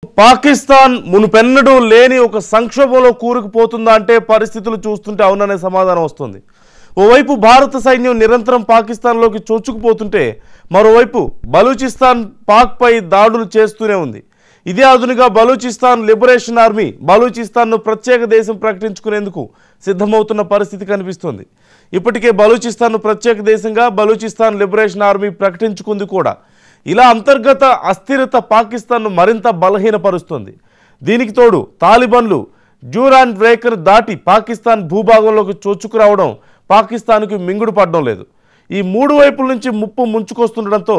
పాకిస్తాన్ మునుపెన్నడూ లేని ఒక సంక్షోభంలో కూరుకుపోతుందా అంటే పరిస్థితులు చూస్తుంటే అవుననే సమాధానం వస్తుంది. ఓవైపు భారత సైన్యం నిరంతరం పాకిస్తాన్లోకి చొచ్చుకుపోతుంటే మరోవైపు బలూచిస్తాన్ పాక్పై దాడులు చేస్తూనే ఉంది. ఇదే అదునుగా బలూచిస్తాన్ లిబరేషన్ ఆర్మీ బలూచిస్తాన్ను ప్రత్యేక దేశం ప్రకటించుకునేందుకు సిద్ధమవుతున్న పరిస్థితి కనిపిస్తుంది. ఇప్పటికే బలూచిస్తాన్ను ప్రత్యేక దేశంగా బలూచిస్తాన్ లిబరేషన్ ఆర్మీ ప్రకటించుకుంది కూడా. ఇలా అంతర్గత అస్థిరత పాకిస్తాన్ను మరింత బలహీనపరుస్తుంది. దీనికి తోడు తాలిబాన్లు డ్యూరాన్ బ్రేకర్ దాటి పాకిస్తాన్ భూభాగంలోకి చొచ్చుకురావడం పాకిస్తాన్కు మింగుడు పడడం లేదు. ఈ మూడు వైపుల నుంచి ముప్పు ముంచుకొస్తుండడంతో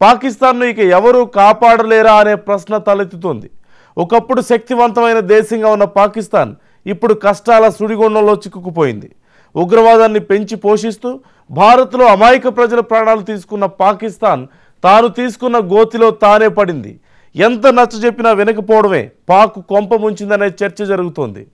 పాకిస్తాన్ను ఇక ఎవరూ కాపాడలేరా అనే ప్రశ్న తలెత్తుతోంది. ఒకప్పుడు శక్తివంతమైన దేశంగా ఉన్న పాకిస్తాన్ ఇప్పుడు కష్టాల సుడిగుండంలో చిక్కుకుపోయింది. ఉగ్రవాదాన్ని పెంచి పోషిస్తూ భారత్లో అమాయక ప్రజల ప్రాణాలు తీసుకున్న పాకిస్తాన్ తాను తీసుకున్న గోతిలో తానే పడింది. ఎంత నచ్చజెప్పినా వినకపోవడమే పాక్ కొంప ముంచిందనే చర్చ జరుగుతోంది.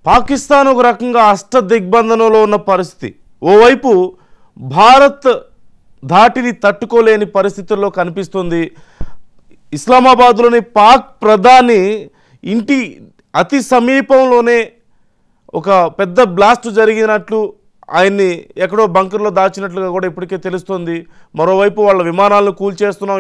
పాకిస్తాన్ ఒక రకంగా అష్ట దిగ్బంధనంలో ఉన్న పరిస్థితి. ఓవైపు భారత్ ధాటిని తట్టుకోలేని పరిస్థితుల్లో కనిపిస్తుంది. ఇస్లామాబాద్లోని పాక్ ప్రధాని ఇంటి అతి సమీపంలోనే ఒక పెద్ద బ్లాస్ట్ జరిగినట్లు, ఆయన్ని ఎక్కడో బంకర్లో దాచినట్లుగా కూడా ఇప్పటికే తెలుస్తుంది. మరోవైపు వాళ్ళ విమానాలను కూల్చేస్తున్నాం,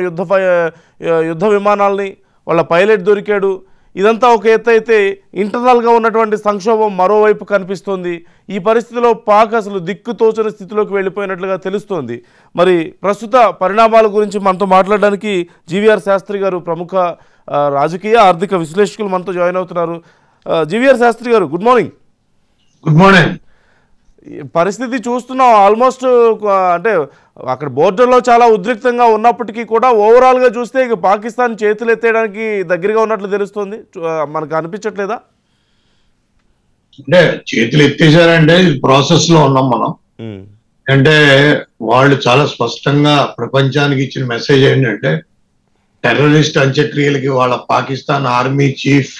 యుద్ధ విమానాలని, వాళ్ళ పైలట్ దొరికాడు. ఇదంతా ఒక ఎత్తు అయితే ఇంటర్నల్గా ఉన్నటువంటి సంక్షోభం మరోవైపు కనిపిస్తోంది. ఈ పరిస్థితిలో పాక్ అసలు దిక్కుతోచని స్థితిలోకి వెళ్ళిపోయినట్లుగా తెలుస్తోంది. మరి ప్రస్తుత పరిణామాల గురించి మనతో మాట్లాడడానికి జీవీఆర్ శాస్త్రి గారు, ప్రముఖ రాజకీయ ఆర్థిక విశ్లేషకులు మనతో జాయిన్ అవుతున్నారు. జీవీఆర్ శాస్త్రి గారు, గుడ్ మార్నింగ్. Good morning. పరిస్థితి చూస్తున్నాం, ఆల్మోస్ట్ అంటే అక్కడ బోర్డర్లో చాలా ఉద్రిక్తంగా ఉన్నప్పటికీ కూడా ఓవరాల్గా చూస్తే ఇక పాకిస్తాన్ చేతులు ఎత్తేయడానికి దగ్గరగా ఉన్నట్లు తెలుస్తుంది. మనకు అనిపించట్లేదా? అంటే చేతులు ఎత్తేసారంటే ప్రాసెస్ లో ఉన్నాం మనం. అంటే వాళ్ళు చాలా స్పష్టంగా ప్రపంచానికి ఇచ్చిన మెసేజ్ ఏంటంటే టెర్రరిస్ట్ అంత్యక్రియలకి వాళ్ళ పాకిస్తాన్ ఆర్మీ చీఫ్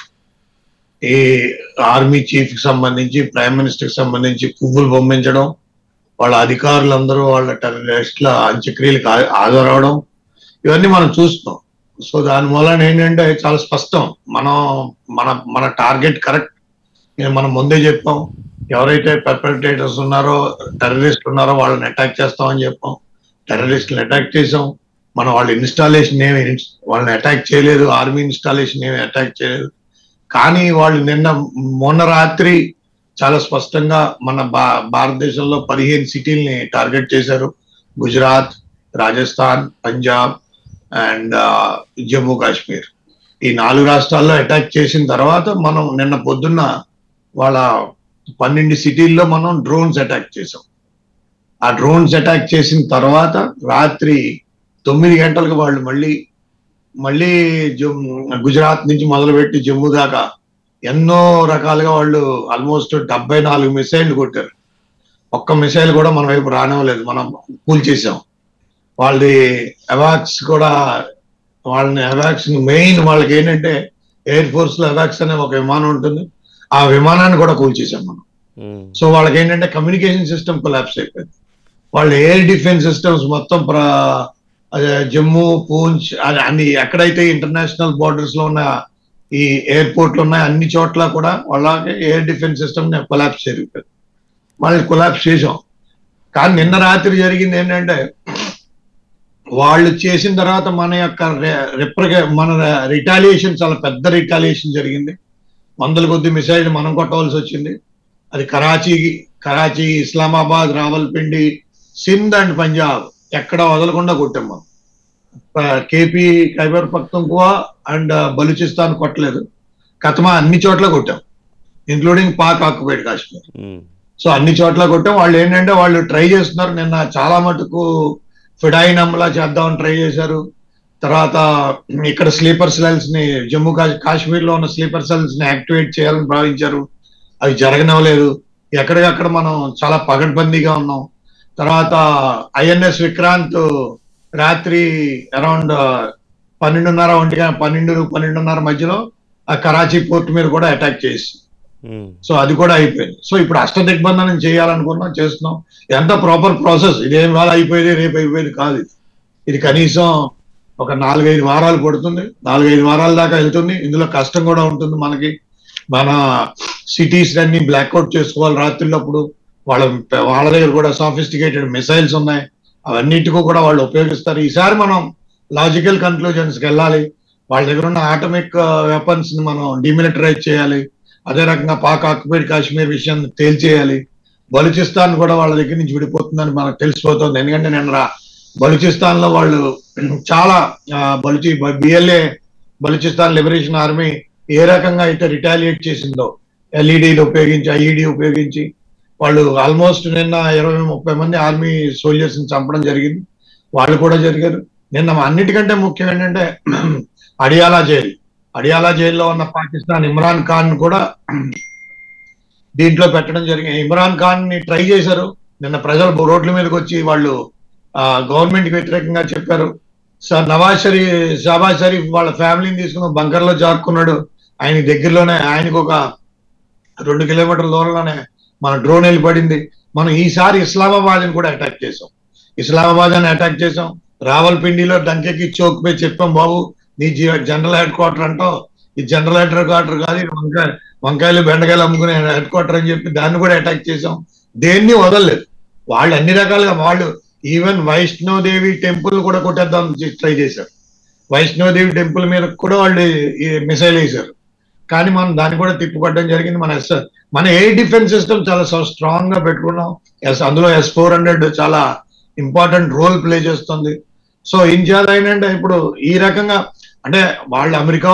కి సంబంధించి ప్రైమ్ మినిస్టర్ కి సంబంధించి పువ్వులు పంపించడం, వాళ్ళ అధికారులందరూ వాళ్ళ టెర్రరిస్టుల అంత్యక్రియలకు హాజరవడం, ఇవన్నీ మనం చూస్తున్నాం. సో దాని మూలన ఏంటంటే చాలా స్పష్టం, మనం మన మన టార్గెట్ కరెక్ట్. మనం ముందే చెప్పాం, ఎవరైతే పెర్పెట్రేటర్స్ ఉన్నారో, టెర్రరిస్ట్ ఉన్నారో వాళ్ళని అటాక్ చేస్తామని చెప్పాం. టెర్రరిస్టులను అటాక్ చేసాం. మనం వాళ్ళ ఇన్స్టాలేషన్ వాళ్ళని అటాక్ చేయలేదు, ఆర్మీ ఇన్స్టాలేషన్ ఏమి అటాక్ చేయలేదు. కానీ వాళ్ళు మొన్న రాత్రి చాలా స్పష్టంగా మన భారతదేశంలో 15 సిటీల్ని టార్గెట్ చేశారు. గుజరాత్, రాజస్థాన్, పంజాబ్ అండ్ జమ్మూ కాశ్మీర్. ఈ 4 రాష్ట్రాల్లో అటాక్ చేసిన తర్వాత మనం నిన్న పొద్దున్న వాళ్ళ 12 సిటీల్లో మనం డ్రోన్స్ అటాక్ చేసాం. ఆ డ్రోన్స్ అటాక్ చేసిన తర్వాత రాత్రి 9 గంటలకు వాళ్ళు మళ్ళీ గుజరాత్ నుంచి మొదలుపెట్టి జమ్మూ దాకా ఎన్నో రకాలుగా వాళ్ళు ఆల్మోస్ట్ 74 మిసైళ్లు కొట్టారు. ఒక్క మిసైల్ కూడా మన వైపు రానివ్వలేదు, మనం కూల్చేసాం. వాళ్ళది అవాక్స్ కూడా, వాళ్ళని అవాక్స్ మెయిన్ వాళ్ళకి ఏంటంటే ఎయిర్ ఫోర్స్ లో అవాక్స్ అనే ఒక విమానం ఉంటుంది, ఆ విమానాన్ని కూడా కూల్చేసాం మనం. సో వాళ్ళకి ఏంటంటే కమ్యూనికేషన్ సిస్టమ్ కొలాప్స్ అయిపోయింది. వాళ్ళ ఎయిర్ డిఫెన్స్ సిస్టమ్స్ మొత్తం జమ్మూ, పూంచ్ అన్ని ఎక్కడైతే ఇంటర్నేషనల్ బోర్డర్స్ లో ఉన్న ఈ ఎయిర్పోర్ట్లు ఉన్నాయి అన్ని చోట్ల కూడా వాళ్ళకి ఎయిర్ డిఫెన్స్ సిస్టమ్ కొలాప్స్ జరిగిపోయింది. వాళ్ళని కొలాప్స్ చేసాం. కానీ నిన్న రాత్రి జరిగింది ఏంటంటే వాళ్ళు చేసిన తర్వాత మన యొక్క మన రిటాలియేషన్ చాలా పెద్ద రిటాలియేషన్ జరిగింది. 100 కొద్ది మిసైల్ మనం కొట్టవలసి వచ్చింది. అది కరాచీ, ఇస్లామాబాద్, రావల్పిండి, సింధ్ అండ్ పంజాబ్ ఎక్కడ వదలకుండా కొట్టాం మనం. కేపీ, ఖైబర్ పఖ్తూన్ఖ్వా అండ్ బలూచిస్తాన్ కొట్టలేదు, కతమా అన్ని చోట్ల కొట్టాం, including Pak occupied Kashmir. So అన్ని చోట్ల కొట్టాం. వాళ్ళు ఏంటంటే వాళ్ళు ట్రై చేస్తున్నారు. నిన్న చాలా మటుకు ఫిడాయిన్ అమలా చేద్దామని ట్రై చేశారు. తర్వాత ఇక్కడ స్లీపర్ సెల్స్ ని, జమ్మూ కాశ్మీర్ లో ఉన్న స్లీపర్ సెల్స్ ని యాక్టివేట్ చేయాలని భావించారు, అవి జరగనవలేదు. ఎక్కడికక్కడ మనం చాలా పగడ్బందీగా ఉన్నాం. తర్వాత ఐఎన్ఎస్ విక్రాంత్ రాత్రి అరౌండ్ 12:30 మధ్యలో ఆ కరాచీ పోర్ట్ మీద కూడా అటాక్ చేసి, సో అది కూడా అయిపోయింది. సో ఇప్పుడు అష్టదిగ్బంధనం చేయాలనుకున్నాం, చేస్తున్నాం. ఎంత ప్రాపర్ ప్రాసెస్, ఇదేం వేళ అయిపోయేది రేపు అయిపోయేది కాదు. ఇది కనీసం ఒక 4-5 వారాలు పడుతుంది, 4-5 వారాల దాకా వెళ్తుంది. ఇందులో కష్టం కూడా ఉంటుంది మనకి. మన సిటీస్ అన్ని బ్లాక్అవుట్ చేసుకోవాలి రాత్రులప్పుడు. వాళ్ళ దగ్గర కూడా సాఫిస్టికేటెడ్ మిసైల్స్ ఉన్నాయి, అవన్నిటికీ కూడా వాళ్ళు ఉపయోగిస్తారు. ఈసారి మనం లాజికల్ కన్క్లూజన్స్కి వెళ్ళాలి. వాళ్ళ దగ్గర ఉన్న ఆటమిక్ వెపన్స్ ని మనం డిమిలిటరైజ్ చేయాలి. అదే రకంగా పాక్ ఆక్యుపైడ్ కాశ్మీర్ విషయం తేల్చేయాలి. బలూచిస్తాన్ కూడా వాళ్ళ దగ్గర నుంచి విడిపోతుందని మనకు తెలిసిపోతుంది. ఎందుకంటే నిన్న బలూచిస్తాన్ లో వాళ్ళు చాలా బిఎల్ఏ, బలూచిస్తాన్ లిబరేషన్ ఆర్మీ ఏ రకంగా అయితే రిటాలియేట్ చేసిందో ఎల్ఈడీలు ఉపయోగించి, ఐఈడి ఉపయోగించి వాళ్ళు ఆల్మోస్ట్ నిన్న 20-30 మంది ఆర్మీ సోల్జర్స్ ని చంపడం జరిగింది. వాళ్ళు కూడా జరిగారు. నిన్న అన్నిటికంటే ముఖ్యం ఏంటంటే అడియాలా జైల్లో ఉన్న పాకిస్తాన్ ఇమ్రాన్ ఖాన్ కూడా దీంట్లో పెట్టడం జరిగింది. ఇమ్రాన్ ఖాన్ ని ట్రై చేశారు. నిన్న ప్రజలు రోడ్ల మీదకి వచ్చి వాళ్ళు గవర్నమెంట్ కి వ్యతిరేకంగా చెప్పారు. షాబాజ్ షరీఫ్ వాళ్ళ ఫ్యామిలీని తీసుకుని బంకర్ లో జాక్కున్నాడు. ఆయన దగ్గరలోనే, ఆయనకు ఒక 2 కిలోమీటర్ల దూరంలోనే మన డ్రోన్ వెళ్ళిపడింది. మనం ఈసారి ఇస్లామాబాద్ అని కూడా అటాక్ చేసాం. రావల్పిండిలో డంకెకి చౌక్ పై చెప్పాం, బాబు నీ జనరల్ హెడ్ క్వార్టర్ అంటావు, ఈ జనరల్ హెడ్ క్వార్టర్ కాదు, వంకాయలు బెండకాయలు అమ్ముకునే హెడ్ క్వార్టర్ అని చెప్పి దాన్ని కూడా అటాక్ చేసాం. దేన్ని వదలలేదు. వాళ్ళు అన్ని రకాలుగా, వాళ్ళు ఈవెన్ వైష్ణోదేవి టెంపుల్ కూడా కొట్టేద్దాం ట్రై చేశారు. వైష్ణోదేవి టెంపుల్ మీద కూడా వాళ్ళు మిసైల్ వేశారు. కానీ మనం దాన్ని కూడా తిప్పికొట్టడం జరిగింది. మన ఎయిర్ డిఫెన్స్ సిస్టమ్ చాలా స్ట్రాంగ్ గా పెట్టుకున్నాం. అందులో S-400 చాలా ఇంపార్టెంట్ రోల్ ప్లే చేస్తుంది. సో ఇన్ఛార్జ్ అయినంటే ఇప్పుడు ఈ రకంగా అంటే వాళ్ళు అమెరికా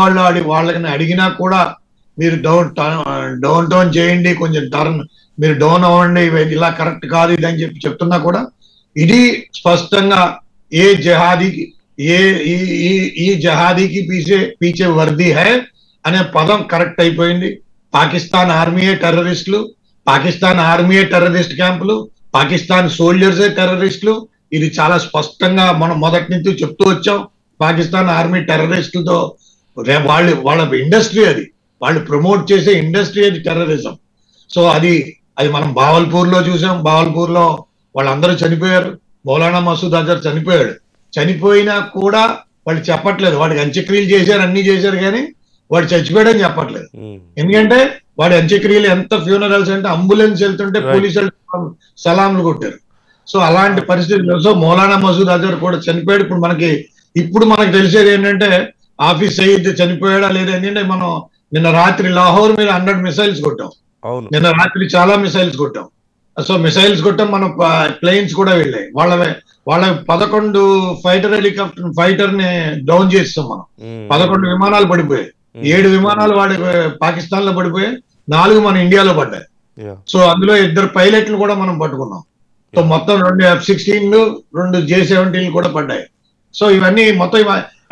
వాళ్ళకి అడిగినా కూడా మీరు డౌన్ టౌన్ చేయండి, కొంచెం మీరు డౌన్ అవ్వండి, ఇలా కరెక్ట్ కాదు ఇది అని చెప్తున్నా కూడా ఇది స్పష్టంగా ఏ జహాదీకి పీచే వర్దీ హై అనే పదం కరెక్ట్ అయిపోయింది. పాకిస్తాన్ ఆర్మీయే టెర్రరిస్టులు, పాకిస్తాన్ ఆర్మీయే టెర్రరిస్ట్ క్యాంపులు, పాకిస్తాన్ సోల్జర్సే టెర్రరిస్టులు. ఇది చాలా స్పష్టంగా మనం మొదటి నుంచి చెప్తూ వచ్చాం. పాకిస్తాన్ ఆర్మీ టెర్రరిస్టులతో వాళ్ళ ఇండస్ట్రీ, అది వాళ్ళు ప్రమోట్ చేసే ఇండస్ట్రీ, అది టెర్రరిజం. సో అది మనం బావల్పూర్ లో చూసాం. బావల్పూర్ లో వాళ్ళందరూ చనిపోయారు. మౌలానా మసూద్ అజర్ చనిపోయినా కూడా వాళ్ళు చెప్పట్లేదు. వాడికి అంత్యక్రియలు చేశారు, అన్ని చేశారు, కానీ వాడు చచ్చిపోయాడని చెప్పట్లేదు. ఎందుకంటే వాడి అంత్యక్రియలు ఎంత ఫ్యూనరల్స్ అంటే అంబులెన్స్ వెళ్తుంటే పోలీసులు సలాంలు కొట్టారు. సో అలాంటి పరిస్థితుల్లో సో మౌలానా మసూద్ అజర్ కూడా చనిపోయాడు. ఇప్పుడు మనకు తెలిసేది ఏంటంటే ఆఫీస్ సయీద్ చనిపోయాడా లేదా. ఎందుకంటే మనం నిన్న రాత్రి లాహోర్ మీద 100 మిసైల్స్ కొట్టాం. నిన్న రాత్రి చాలా మిసైల్స్ కొట్టాం. సో మిసైల్స్ కొట్టాం, మన ప్లేన్స్ కూడా వెళ్ళాయి. వాళ్ళ 11 ఫైటర్ హెలికాప్టర్ ఫైటర్ ని డౌన్ చేస్తాం మనం. 11 విమానాలు పడిపోయాయి. 7 విమానాలు వాడి పాకిస్తాన్ లో పడిపోయాయి, 4 మన ఇండియాలో పడ్డాయి. సో అందులో 2 పైలట్లు కూడా మనం పట్టుకున్నాం. సో మొత్తం 2 F-16 2 J-17 కూడా పడ్డాయి. సో ఇవన్నీ మొత్తం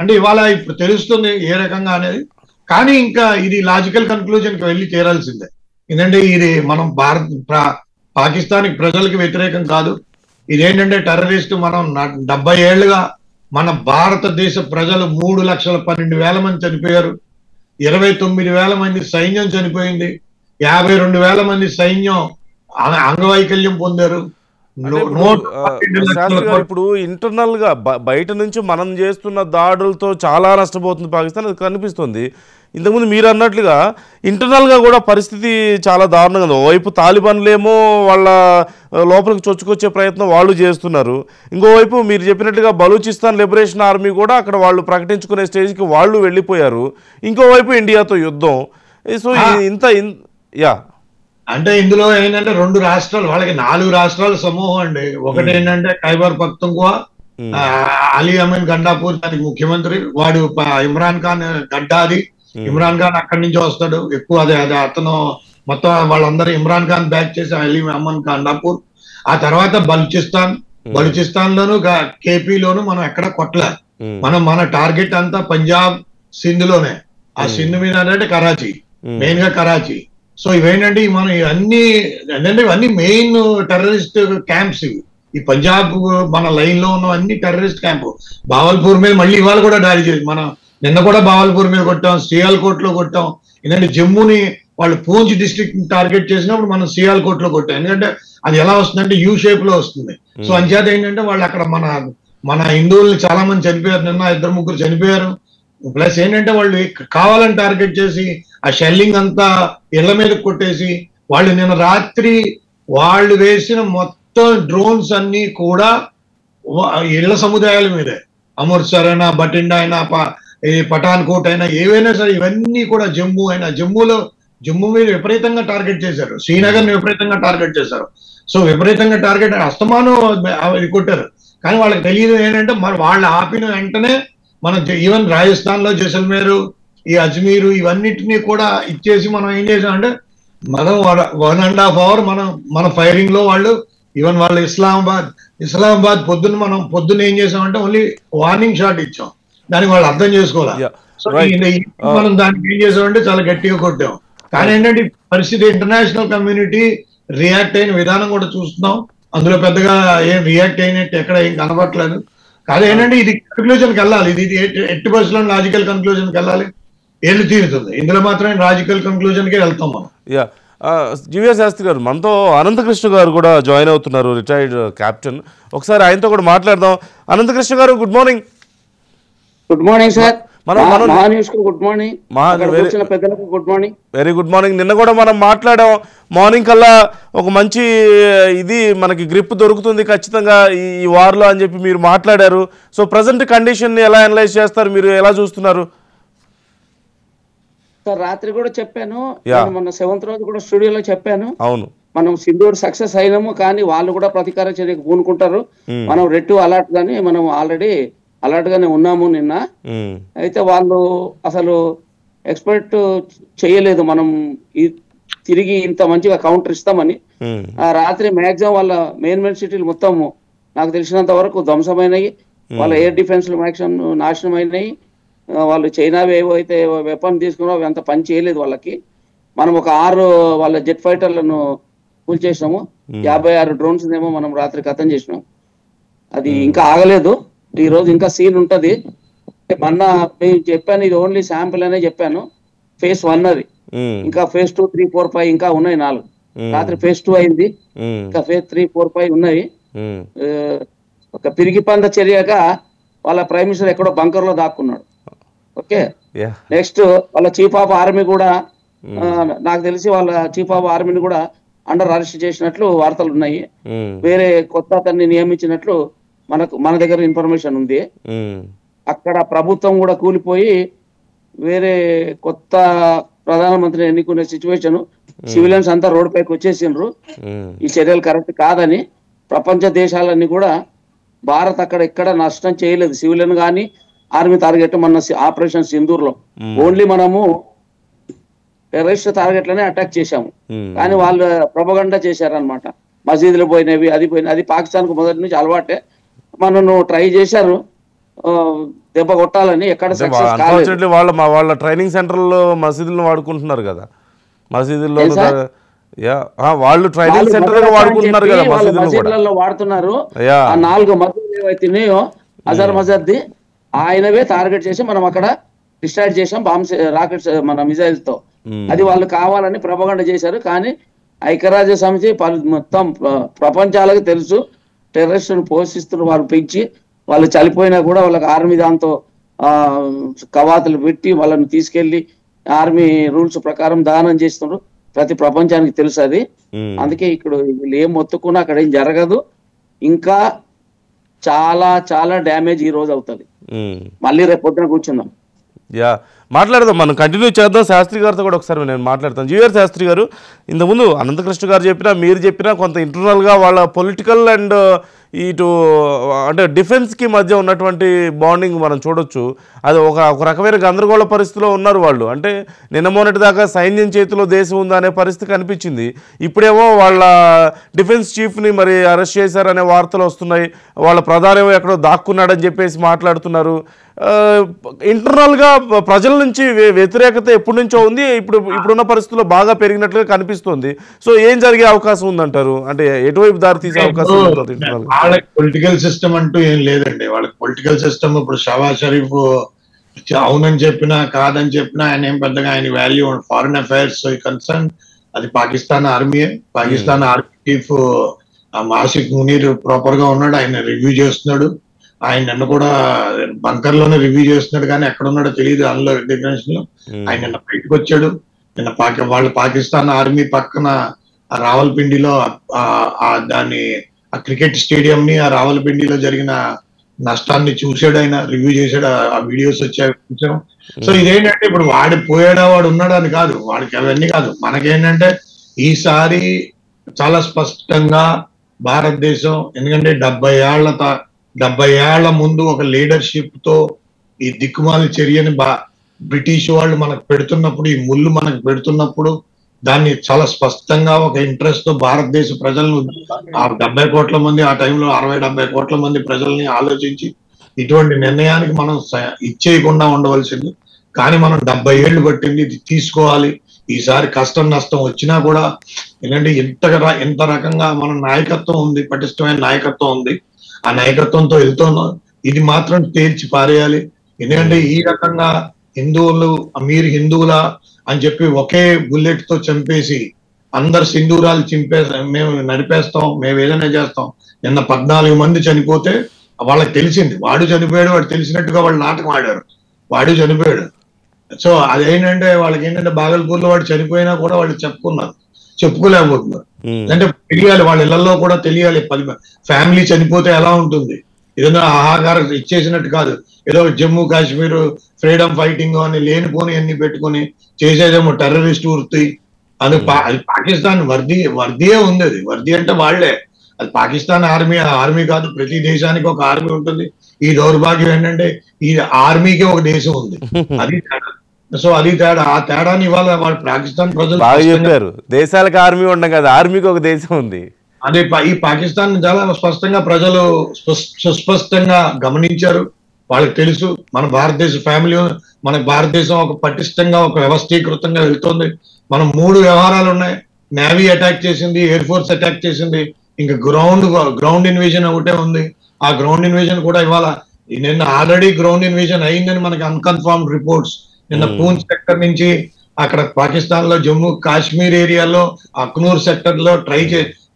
అంటే ఇవాళ ఇప్పుడు తెలుస్తుంది ఏ రకంగా అనేది. కానీ ఇంకా ఇది లాజికల్ కన్క్లూజన్ కి వెళ్ళి చేరాల్సిందే. ఎందుకంటే ఇది మనం పాకిస్తాన్ ప్రజలకు వ్యతిరేకం కాదు. ఇదేంటంటే టెర్రరిస్ట్. మనం 70 ఏళ్లుగా మన భారతదేశ ప్రజలు 3,12,000 మంది చనిపోయారు. 29,000 మంది సైన్యం చనిపోయింది. 52,000 మంది సైన్యం అంగవైకల్యం పొందారు. శాస్త్రి గారు, ఇప్పుడు ఇంటర్నల్ గా బయట నుంచి మనం చేస్తున్న దాడులతో చాలా నష్టపోతుంది పాకిస్తాన్, అది కనిపిస్తుంది. ఇంతకుముందు మీరు అన్నట్లుగా ఇంటర్నల్ గా కూడా పరిస్థితి చాలా దారుణంగా ఉంది. ఓవైపు తాలిబాన్లేమో వాళ్ళ లోపలికి చొచ్చుకొచ్చే ప్రయత్నం వాళ్ళు చేస్తున్నారు. ఇంకోవైపు మీరు చెప్పినట్లుగా బలూచిస్తాన్ లిబరేషన్ ఆర్మీ కూడా అక్కడ వాళ్ళు ప్రకటించుకునే స్టేజ్కి వాళ్ళు వెళ్ళిపోయారు. ఇంకోవైపు ఇండియాతో యుద్ధం. సో యా అంటే ఇందులో ఏంటంటే 2 రాష్ట్రాలు, వాళ్ళకి 4 రాష్ట్రాల సమూహం అండి. ఒకటి ఏంటంటే ఖైబర్ పఖ్తుంఖ్వా, అలీ అమీన్ గండాపూర్ దానికి ముఖ్యమంత్రి, వాడు ఇమ్రాన్ ఖాన్ గడ్డాది. ఇమ్రాన్ ఖాన్ అక్కడి నుంచి వస్తాడు ఎక్కువ. అదే అతను మొత్తం వాళ్ళందరూ ఇమ్రాన్ ఖాన్ బ్యాక్ చేసి అలీ అమీన్ గండాపూర్. ఆ తర్వాత బలూచిస్తాన్ లోను కేపీలోను మనం ఎక్కడ కొట్టలేదు. మన టార్గెట్ అంతా పంజాబ్ సింధ్ లోనే. ఆ సింధ్ మీద అంటే కరాచీ, మెయిన్ గా కరాచీ. సో ఇవేంటంటే మనం ఇవన్నీ మెయిన్ టెర్రరిస్ట్ క్యాంప్స్ ఇవి. ఈ పంజాబ్ మన లైన్ లో ఉన్న అన్ని టెర్రరిస్ట్ క్యాంపు. బావల్పూర్ మీద మళ్ళీ ఇవాళ కూడా దాడి చేసి మనం నిన్న కూడా బావల్పూర్ మీద కొట్టాం, సియాల్కోట్ లో కొట్టాం. ఎందుకంటే జమ్మూని వాళ్ళు పూంచ్ డిస్ట్రిక్ట్ టార్గెట్ చేసినప్పుడు మనం సియాల్కోట్ లో కొట్టాం. ఎందుకంటే అది ఎలా వస్తుందంటే యూ షేప్ లో వస్తుంది. సో అంచేత ఏంటంటే వాళ్ళు అక్కడ మన హిందువుల్ని చాలా మంది చనిపోయారు. నిన్న 2-3 చనిపోయారు. ప్లస్ ఏంటంటే వాళ్ళు కావాలని టార్గెట్ చేసి ఆ షెల్లింగ్ అంతా ఇళ్ల మీద కొట్టేసి వాళ్ళు నిన్న రాత్రి వాళ్ళు వేసిన మొత్తం డ్రోన్స్ అన్ని కూడా ఇళ్ల సముదాయాల మీదే. అమృత్సర్ అయినా, బటిండా అయినా, పఠాన్కోట్ అయినా, ఏవైనా సరే ఇవన్నీ కూడా జమ్మూ మీద విపరీతంగా టార్గెట్ చేశారు. శ్రీనగర్ ని విపరీతంగా టార్గెట్ చేశారు. సో విపరీతంగా టార్గెట్ అస్తమానం ఇది కొట్టారు. కానీ వాళ్ళకి తెలియదు ఏంటంటే మరి వాళ్ళు ఆపిన వెంటనే మన ఈవెన్ రాజస్థాన్ లో జైసల్మేరు, ఈ అజ్మీరు ఇవన్నిటినీ కూడా ఇచ్చేసి మనం ఏం చేసామంటే మనం 1.5 hour మన ఫైరింగ్ లో వాళ్ళు ఈవెన్ వాళ్ళు ఇస్లామాబాద్ పొద్దున్న ఏం చేసామంటే ఓన్లీ వార్నింగ్ షాట్ ఇచ్చాం. దానికి వాళ్ళు అర్థం చేసుకోవాలి. సో మనం దానికి ఏం చేసామంటే చాలా గట్టిగా కొట్టాం. కానీ ఏంటంటే పరిస్థితి ఇంటర్నేషనల్ కమ్యూనిటీ రియాక్ట్ అయిన విధానం కూడా చూస్తున్నాం. అందులో పెద్దగా ఏం రియాక్ట్ అయినట్టు ఎక్కడ ఏం కనబడట్లేదు. కాదు ఏంటంటే ఇది కన్క్లూజన్కి వెళ్ళాలి. ఇది ఎట్టి బస్సులో లాజికల్ కన్క్లూజన్కి వెళ్ళాలి, ఏళ్ళు తీరుతుంది. ఇందులో మాత్రమే లాజికల్ కన్క్లూజన్కే వెళ్తాం మనం. జీవీఆర్ శాస్త్రి గారు, మనతో అనంతకృష్ణ గారు కూడా జాయిన్ అవుతున్నారు, రిటైర్డ్ కెప్టెన్. ఒకసారి ఆయనతో కూడా మాట్లాడదాం. అనంతకృష్ణ గారు, good morning. Good morning sir. Good morning, very good morning. నిన్న కూడా మనం మాట్లాడాం. మార్నింగ్ కల్లా ఒక మంచి ఇది మనకి గ్రిప్ దొరుకుతుంది ఖచ్చితంగా ఈ వార్లో అని చెప్పి మీరు మాట్లాడారు. సో ప్రజెంట్ కండిషన్ ని ఎలా అనలైజ్ చేస్తారు, మీరు ఎలా చూస్తున్నారు? సార్ రాత్రి కూడా చెప్పాను, మన 7th రోజు కూడా స్టూడియోలో చెప్పాను. అవును, మనం సింధూర్ సక్సెస్ అయినాము, కానీ వాళ్ళు కూడా ప్రతీకార చర్యకు పూనుకుంటారు. మనం రెట్టు అలర్ట్ గానీ మనం ఆల్రెడీ అలర్ట్ గానే ఉన్నాము. నిన్న అయితే వాళ్ళు అసలు ఎక్స్పెక్ట్ చేయలేదు మనం తిరిగి ఇంత మంచిగా కౌంటర్ ఇస్తామని. ఆ రాత్రి మాక్సిమం వాళ్ళ మెయిన్ సిటీలు మొత్తం నాకు తెలిసినంత వరకు ధ్వంసమైనవి. వాళ్ళ ఎయిర్ డిఫెన్స్ మ్యాక్సిమం నాశనం అయినాయి. వాళ్ళు చైనావి ఏవో అయితే వెపన్ తీసుకున్నారో అవి అంత పని చేయలేదు వాళ్ళకి. మనం ఒక 6 వాళ్ళ జెట్ ఫైటర్లను కూల్చేసినాము. 56 డ్రోన్స్ ఏమో మనం రాత్రి ఖతం చేసినాం. అది ఇంకా ఆగలేదు. ఈ రోజు ఇంకా సీన్ ఉంటది. మొన్న నేను చెప్పాను, ఇది ఓన్లీ శాంపుల్ అనే చెప్పాను. phase 1 అది. ఇంకా phase 2, 3, 4, 5 ఇంకా ఉన్నాయి 4. రాత్రి phase 2 అయింది, ఇంకా phase 3, 4, 5 ఉన్నాయి. ఒక పిరిగి పంద చర్యగా వాళ్ళ ప్రైమ్ మినిస్టర్ ఎక్కడో బంకర్ లో దాక్కున్నాడు. ఓకే, నెక్స్ట్ వాళ్ళ చీఫ్ ఆఫ్ ఆర్మీ కూడా నాకు తెలిసి వాళ్ళ చీఫ్ ఆఫ్ ఆర్మీని కూడా అండర్ అరెస్ట్ చేసినట్లు వార్తలు ఉన్నాయి. వేరే కొత్త అతన్ని నియమించినట్లు మన దగ్గర ఇన్ఫర్మేషన్ ఉంది. అక్కడ ప్రభుత్వం కూడా కూలిపోయి వేరే కొత్త ప్రధానమంత్రిని ఎన్నుకునే సిచ్యువేషన్, సివిలియన్స్ అంతా రోడ్ పైకి వచ్చేసిండ్రు. ఈ చర్యలు కరెక్ట్ కాదని ప్రపంచ దేశాలన్నీ కూడా భారత్ అక్కడ ఎక్కడ నష్టం చేయలేదు సివిలియన్ కానీ ఆర్మీ టార్గెట్. మన ఆపరేషన్ సింధూర్ లో ఓన్లీ మనము టెర్రరిస్ట్ టార్గెట్లనే అటాక్ చేశాము, కానీ వాళ్ళు ప్రొపగండా చేశారనమాట. మసీదులు పోయినవి, అది పోయినవి, అది పాకిస్తాన్ కు మొదటి నుంచి అలవాటే. మనను ట్రై చేశారు దెబ్బ కొట్టాలని, ఎక్కడ సక్సెస్ కాలేదు. వాళ్ళ ట్రైనింగ్ సెంటర్లో మసీదులను వాడుకుంటున్నారు కదా, మసీదుల్లో వాళ్ళు ట్రైనింగ్ సెంటర్ వాడుకుంటున్నారు కదా, మసీదులలో వాడుతున్నారు. ఆ 4 మసీదులు ఏవైతున్నాయో అజర్ మజద్ది ఆయనవే టార్గెట్ చేసి మనం అక్కడ డిస్ట్రాక్ట్ చేసాం బాంబ్స్, రాకెట్స్, మన మిజైల్స్ తో. అది వాళ్ళు కావాలని ప్రొపగండా చేశారు. కానీ ఐక్యరాజ్య సమితి మొత్తం ప్రపంచాలకు తెలుసు టెర్రరిస్టులను పోషిస్తున్న వాళ్ళు పెంచి, వాళ్ళు చనిపోయినా కూడా వాళ్ళకి ఆర్మీ దాంతో కవాతులు పెట్టి వాళ్ళని తీసుకెళ్లి ఆర్మీ రూల్స్ ప్రకారం దానం చేస్తున్నారు. ప్రతి ప్రపంచానికి తెలుసు అది. అందుకే ఇక్కడ వీళ్ళు ఏం మొత్తుకున్నా అక్కడ ఏం జరగదు. ఇంకా చాలా చాలా డ్యామేజ్ ఈ రోజు అవుతుంది. మళ్ళీ రేపు పొద్దున కూర్చుందాం, మాట్లాడదాం, మనం కంటిన్యూ చేద్దాం. శాస్త్రి గారితో కూడా ఒకసారి నేను మాట్లాడతాను. జీవీఆర్ శాస్త్రి గారు, ఇంతకుముందు అనంతకృష్ణ గారు చెప్పినా మీరు చెప్పినా కొంత ఇంటర్నల్గా వాళ్ళ పొలిటికల్ అండ్ ఇటు అంటే డిఫెన్స్కి మధ్య ఉన్నటువంటి బాండింగ్ మనం చూడొచ్చు. అది ఒక రకమైన గందరగోళ పరిస్థితిలో ఉన్నారు వాళ్ళు. అంటే నిన్న మొన్నటి దాకా సైన్యం చేతిలో దేశం ఉందా అనే పరిస్థితి కనిపించింది. ఇప్పుడేమో వాళ్ళ డిఫెన్స్ చీఫ్ని మరి అరెస్ట్ చేశారనే వార్తలు వస్తున్నాయి. వాళ్ళ ప్రధాని ఎక్కడో దాక్కున్నాడని చెప్పేసి మాట్లాడుతున్నారు. ఇంటర్నల్గా ప్రజల నుంచి వ్యతిరేకత ఎప్పటి నుంచో ఉంది, ఇప్పుడున్న పరిస్థితుల్లో బాగా పెరిగినట్లుగా కనిపిస్తుంది. సో ఏం జరిగే అవకాశం ఉందంటారు? అంటే ఎటువైపు దారి తీసే అవకాశం ఉంటుంది? వాళ్ళకి పొలిటికల్ సిస్టమ్ అంటూ ఏం లేదండి. వాళ్ళకి పొలిటికల్ సిస్టమ్ ఇప్పుడు షహబాజ్ షరీఫ్ అవునని చెప్పినా కాదని చెప్పినా ఆయన ఏం పెద్దగా ఆయన వాల్యూ ఫారిన్ అఫైర్స్ కన్సర్న్ అది Pakistan army. Pakistan army chief మాసిక్ మునీర్ ప్రాపర్ గా ఉన్నాడు, ఆయన రివ్యూ చేస్తున్నాడు. ఆయన నిన్న కూడా బంకర్ లోనే రివ్యూ చేస్తున్నాడు, కానీ ఎక్కడ ఉన్నాడో తెలియదు అందులో డిఫరెన్షన్ లో. ఆయన నిన్న బయటకు వచ్చాడు. నిన్న వాళ్ళ పాకిస్తాన్ ఆర్మీ పక్కన రావల్పిండిలో దాన్ని ఆ క్రికెట్ స్టేడియం ని ఆ రావల్పిండిలో జరిగిన నష్టాన్ని చూసాడు, ఆయన రివ్యూ చేశాడు. ఆ వీడియోస్ వచ్చాయి చూసాం. సో ఇదేంటంటే ఇప్పుడు వాడు పోయాడా వాడు ఉన్నాడా అని కాదు, వాడికి అవన్నీ కాదు. మనకేంటంటే ఈసారి చాలా స్పష్టంగా భారతదేశం, ఎందుకంటే 70 ఏళ్ల ముందు ఒక లీడర్షిప్ తో ఈ దిక్కుమాలి చర్యని బ్రిటిష్ వాళ్ళు మనకు పెడుతున్నప్పుడు, ఈ ముళ్ళు మనకు పెడుతున్నప్పుడు దాన్ని చాలా స్పష్టంగా ఒక ఇంట్రెస్ట్ తో భారతదేశ ప్రజలను 70 కోట్ల మంది, ఆ టైంలో 60-70 కోట్ల మంది ప్రజల్ని ఆలోచించి ఇటువంటి నిర్ణయానికి మనం ఇచ్చేయకుండా ఉండవలసింది. కానీ మనం 70 ఏళ్లు పట్టింది, ఇది తీసుకోవాలి. ఈసారి కష్టం నష్టం వచ్చినా కూడా, ఎందుకంటే ఎంత రకంగా మన నాయకత్వం ఉంది, పటిష్టమైన నాయకత్వం ఉంది. ఆ నాయకత్వంతో వెళ్తున్నాం. ఇది మాత్రం తేల్చి పారేయాలి. ఎందుకంటే ఈ రకంగా హిందువులు మీరు హిందువులా అని చెప్పి ఒకే బుల్లెట్ తో చంపేసి అందరు సింధూరాలు మేము నడిపేస్తాం, మేము ఏదైనా చేస్తాం. నిన్న 14 మంది చనిపోతే వాళ్ళకి తెలిసింది వాడు చనిపోయాడు, వాడు తెలిసినట్టుగా వాళ్ళు నాటకం ఆడారు, వాడు చనిపోయాడు. సో అదేంటంటే వాళ్ళకి ఏంటంటే బాగల్పూర్ లో వాడు చనిపోయినా కూడా వాళ్ళు చెప్పుకోలేకపోతున్నారు. అంటే తెలియాలి, వాళ్ళ ఇళ్లలో కూడా తెలియాలి. ఫ్యామిలీ చనిపోతే ఎలా ఉంటుంది, ఏదైనా ఆహాకారం ఇచ్చేసినట్టు కాదు. ఏదో జమ్మూ కాశ్మీర్ ఫ్రీడమ్ ఫైటింగ్ అని లేనిపోని అన్ని పెట్టుకుని చేసేదేమో టెర్రరిస్ట్ వృత్తి. అది పాకిస్తాన్ వర్దియే ఉంది. అది వర్ది అంటే వాళ్లే, అది పాకిస్తాన్ ఆర్మీ కాదు. ప్రతి దేశానికి ఒక ఆర్మీ ఉంటుంది. ఈ దౌర్భాగ్యం ఏంటంటే ఈ ఆర్మీకి ఒక దేశం ఉంది, అది తేడా. సో అది తేడా. ఆ తేడాని ఇవాళ వాళ్ళు పాకిస్తాన్ ప్రజలు చెప్పారు, దేశాలకు ఆర్మీ ఉండదు కదా, ఆర్మీకి ఒక దేశం ఉంది. అదే ఈ పాకిస్తాన్ చాలా స్పష్టంగా ప్రజలు సుస్పష్టంగా గమనించారు. వాళ్ళకి తెలుసు మన భారతదేశ ఫ్యామిలీ, మన భారతదేశం ఒక పటిష్టంగా ఒక వ్యవస్థీకృతంగా వెళ్తుంది. మనం 3 వ్యవహారాలు ఉన్నాయి. నేవీ అటాక్ చేసింది, ఎయిర్ ఫోర్స్ అటాక్ చేసింది, ఇంకా గ్రౌండ్ ఇన్వేజన్ ఒకటే ఉంది. ఆ గ్రౌండ్ ఇన్వేజన్ కూడా ఇవాళ నిన్న ఆల్రెడీ గ్రౌండ్ ఇన్వేజన్ అయిందని మనకి అన్కన్ఫర్మ్డ్ రిపోర్ట్స్. నిన్న పూంచ్ సెక్టర్ నుంచి అక్కడ పాకిస్తాన్ లో జమ్మూ కాశ్మీర్ ఏరియాలో అఖ్నూర్ సెక్టర్ లో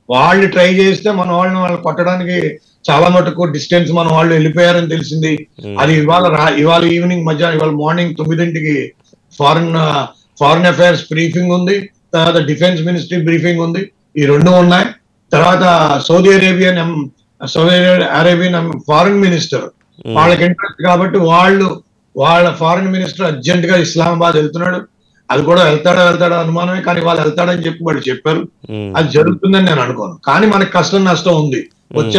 వాళ్ళు ట్రై చేస్తే మన వాళ్ళు కొట్టడానికి చాలా మటుకు డిస్టెన్స్ మన వాళ్ళు వెళ్ళిపోయారని తెలిసింది. అది ఇవాళ ఈవినింగ్ మధ్యాహ్నం, ఇవాళ మార్నింగ్ 9ంటికి ఫారిన్ అఫైర్స్ బ్రీఫింగ్ ఉంది, తర్వాత డిఫెన్స్ మినిస్ట్రీ బ్రీఫింగ్ ఉంది. ఈ 2 ఉన్నాయి. తర్వాత సౌదీ అరేబియన్ ఫారిన్ మినిస్టర్, వాళ్ళకి ఇంట్రెస్ట్ కాబట్టి వాళ్ళ ఫారిన్ మినిస్టర్ అర్జెంట్ గా ఇస్లామాబాద్ వెళ్తున్నాడు. అది కూడా వెళ్తాడా అనుమానమే, కానీ వాళ్ళు వెళ్తాడని చెప్పి వాళ్ళు చెప్పారు. అది జరుగుతుందని నేను అనుకోను. కానీ మనకి కష్టం నష్టం ఉంది. వచ్చే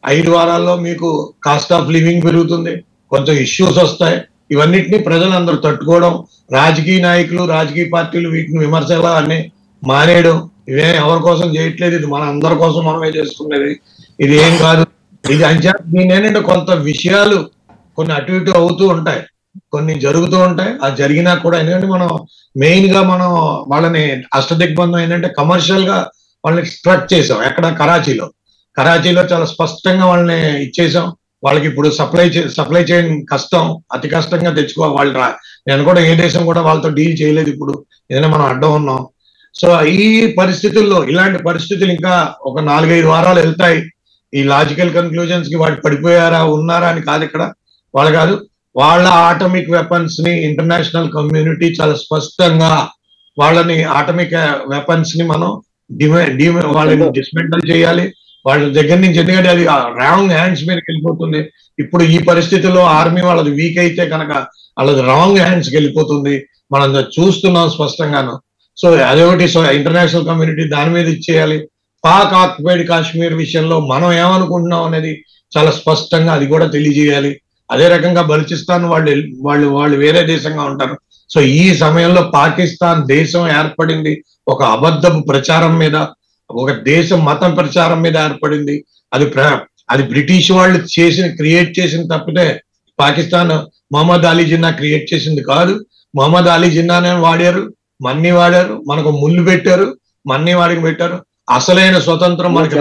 5 వారాల్లో మీకు కాస్ట్ ఆఫ్ లివింగ్ పెరుగుతుంది, కొంచెం ఇష్యూస్ వస్తాయి. ఇవన్నిటిని ప్రజలందరూ తట్టుకోవడం, రాజకీయ నాయకులు రాజకీయ పార్టీలు వీటిని విమర్శలా అన్ని మానేయడం, ఇవే ఎవరి కోసం చేయట్లేదు, ఇది మన అందరి కోసం మనమే చేసుకునేది, ఇది ఏం కాదు, ఇది అంచనా. నేనేంటంటే కొంత విషయాలు కొన్ని అటు ఇటు అవుతూ ఉంటాయి, కొన్ని జరుగుతూ ఉంటాయి. అది జరిగినా కూడా ఎందుకంటే మనం మెయిన్ గా మనం వాళ్ళని అష్టదిగ్బంధం ఏంటంటే కమర్షియల్ గా వాళ్ళని స్ట్రక్ చేసాం. ఎక్కడ కరాచీలో చాలా స్పష్టంగా వాళ్ళని ఇచ్చేసాం. వాళ్ళకి ఇప్పుడు సప్లై చైన్ కష్టం, అతి కష్టంగా తెచ్చుకోవాలి వాళ్ళు. నేను కూడా ఏ దేశం కూడా వాళ్ళతో డీల్ చేయలేదు ఇప్పుడు, ఏదైనా మనం అడ్డం ఉన్నాం. సో ఈ పరిస్థితుల్లో ఇలాంటి పరిస్థితులు ఇంకా ఒక 4-5 వారాలు వెళ్తాయి. ఈ లాజికల్ కన్క్లూజన్స్ కి వాళ్ళు పడిపోయారా ఉన్నారా అని కాదు ఇక్కడ, వాళ్ళు కాదు, వాళ్ళ ఆటమిక్ వెపన్స్ ని ఇంటర్నేషనల్ కమ్యూనిటీ చాలా స్పష్టంగా వాళ్ళని ఆటమిక్ వెపన్స్ ని మనం వాళ్ళని డిస్మెంటల్ చేయాలి వాళ్ళ దగ్గర నుంచి. ఎందుకంటే అది రాంగ్ హ్యాండ్స్ మీదకి వెళ్ళిపోతుంది. ఇప్పుడు ఈ పరిస్థితుల్లో ఆర్మీ వాళ్ళది వీక్ అయితే కనుక వాళ్ళది రాంగ్ హ్యాండ్స్కి వెళ్ళిపోతుంది, మనం చూస్తున్నాం స్పష్టంగాను. సో అదొకటి. సో ఇంటర్నేషనల్ కమ్యూనిటీ దాని మీద ఇచ్చేయాలి. పాక్ ఆక్యుపైడ్ కాశ్మీర్ విషయంలో మనం ఏమనుకుంటున్నాం అనేది చాలా స్పష్టంగా అది కూడా తెలియజేయాలి. అదే రకంగా బలూచిస్తాన్ వాళ్ళు వేరే దేశంగా ఉంటారు. సో ఈ సమయంలో పాకిస్తాన్ దేశం ఏర్పడింది ఒక అబద్ధపు ప్రచారం మీద, ఒక దేశం మతం ప్రచారం మీద ఏర్పడింది. అది బ్రిటిష్ వాళ్ళు క్రియేట్ చేసిన తప్పితే పాకిస్తాన్ మొహమ్మద్ అలీ జిన్నా క్రియేట్ చేసింది కాదు. మొహమ్మద్ అలీ జిన్నానే వాడారు, మన్ని వాడారు, మనకు ముళ్ళు పెట్టారు, మన్ని వాడికి పెట్టారు. అసలైన స్వతంత్రం మనకి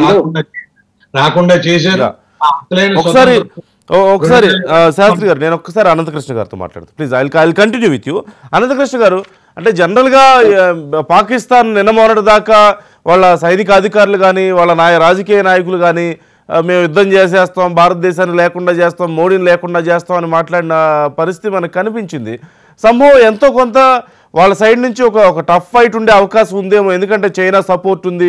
రాకుండా చేశారు. ఒకసారి శాస్త్రి గారు, నేను ఒక్కసారి అనంతకృష్ణ గారితో మాట్లాడుతాను please. I continue with you. Anantakrishna గారు, అంటే జనరల్గా పాకిస్తాన్ నిన్న మొన్నటి దాకా వాళ్ళ సైనిక అధికారులు కానీ వాళ్ళ రాజకీయ నాయకులు కానీ మేము యుద్ధం చేసేస్తాం, భారతదేశాన్ని లేకుండా చేస్తాం, మోడీని లేకుండా చేస్తాం అని మాట్లాడిన పరిస్థితి మనకు కనిపించింది. సంభవం ఎంతో కొంత వాళ్ళ సైడ్ నుంచి ఒక టఫ్ ఫైట్ ఉండే అవకాశం ఉందేమో, ఎందుకంటే చైనా సపోర్ట్ ఉంది,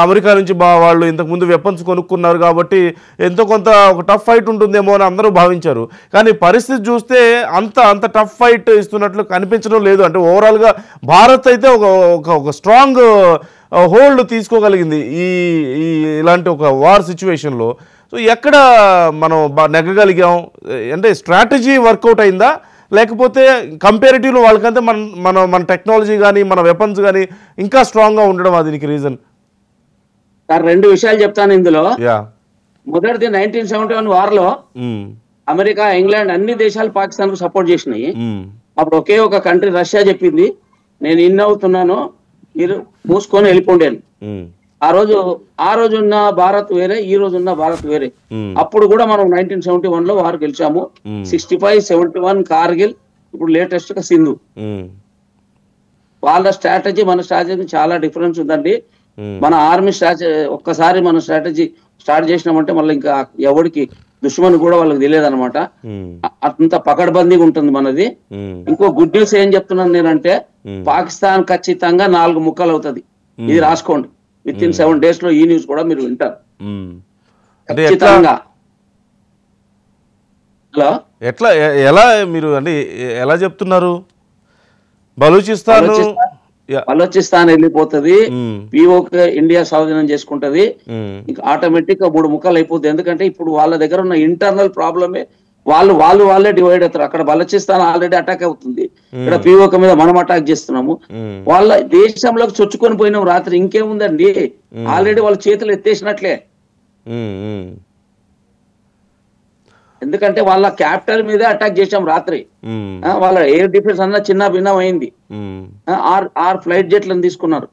అమెరికా నుంచి వాళ్ళు ఇంతకుముందు వెపన్స్ కొనుక్కున్నారు కాబట్టి ఎంతో కొంత ఒక టఫ్ ఫైట్ ఉంటుందేమో అని అందరూ భావించారు. కానీ పరిస్థితి చూస్తే అంత టఫ్ ఫైట్ ఇస్తున్నట్లు కనిపించడం లేదు. అంటే ఓవరాల్గా భారత్ అయితే ఒక స్ట్రాంగ్ హోల్డ్ తీసుకోగలిగింది ఇలాంటి ఒక వార్ సిచ్యువేషన్లో. సో ఎక్కడ మనం నెగ్గగలిగాం? అంటే స్ట్రాటజీ వర్కౌట్ అయిందా, లేకపోతే కంపారిటివ్లో వాళ్ళకంటే మన టెక్నాలజీ కానీ మన వెపన్స్ కానీ ఇంకా స్ట్రాంగ్గా ఉండడం దీనికి రీజన్? సార్ 2 విషయాలు చెప్తాను ఇందులో. మొదటిది 1971 వార్లో అమెరికా, ఇంగ్లాండ్ అన్ని దేశాలు పాకిస్తాన్ కు సపోర్ట్ చేసినాయి. అప్పుడు ఒకే ఒక కంట్రీ రష్యా చెప్పింది, నేను ఇన్ అవుతున్నాను, మీరు మూసుకొని వెళ్ళిపోండి. ఆ రోజు ఉన్న భారత్ వేరే, ఈ రోజు ఉన్న భారత్ వేరే. అప్పుడు కూడా మనం 1971 లో వారు గెలిచాము. 65, 71 కార్గిల్, ఇప్పుడు లేటెస్ట్ గా సింధు. వాళ్ళ స్ట్రాటజీ మన స్ట్రాటజీ చాలా డిఫరెన్స్ ఉందండి. మన ఆర్మీ స్ట్రాటజీ ఒక్కసారి మన స్ట్రాటజీ స్టార్ట్ చేసినామంటే మళ్ళీ ఇంకా ఎవరికి దుష్మన్ కూడా వాళ్ళకి తెలియదు అనమాట. అంత పకడ్బందీగా ఉంటుంది మనది. ఇంకో గుడ్ న్యూస్ ఏం చెప్తున్నాను నేనంటే, పాకిస్తాన్ ఖచ్చితంగా 4 ముక్కలు అవుతుంది. ఇది రాసుకోండి. విత్ ఇన్ 7 days లో ఈ న్యూస్ కూడా మీరు వింటారు ఖచ్చితంగా. ఎట్లా ఎలా మీరు అంటే ఎలా చెప్తున్నారు? బలూచిస్తాన్ వెళ్ళిపోతుంది, పిఓకే ఇండియా స్వాధీనం చేసుకుంటది, ఇంకా ఆటోమేటిక్ గా 3 ముక్కలు అయిపోతుంది. ఎందుకంటే ఇప్పుడు వాళ్ళ దగ్గర ఉన్న ఇంటర్నల్ ప్రాబ్లమే, వాళ్ళే డివైడ్ అవుతారు. అక్కడ బలూచిస్తాన్ ఆల్రెడీ అటాక్ అవుతుంది, ఇక్కడ పిఓకే మీద మనం అటాక్ చేస్తున్నాము. వాళ్ళ దేశంలోకి చొచ్చుకొని పోయినాం రాత్రి, ఇంకేముందండి, ఆల్రెడీ వాళ్ళ చేతులు ఎత్తేసినట్లే. ఎందుకంటే వాళ్ళ క్యాపిటల్ మీదే అటాక్ చేసాం రాత్రి. వాళ్ళ ఎయిర్ డిఫెన్స్ అన్న చిన్న భిన్నం అయింది. 6 ఫ్లైట్ జెట్లను తీసుకున్నారు,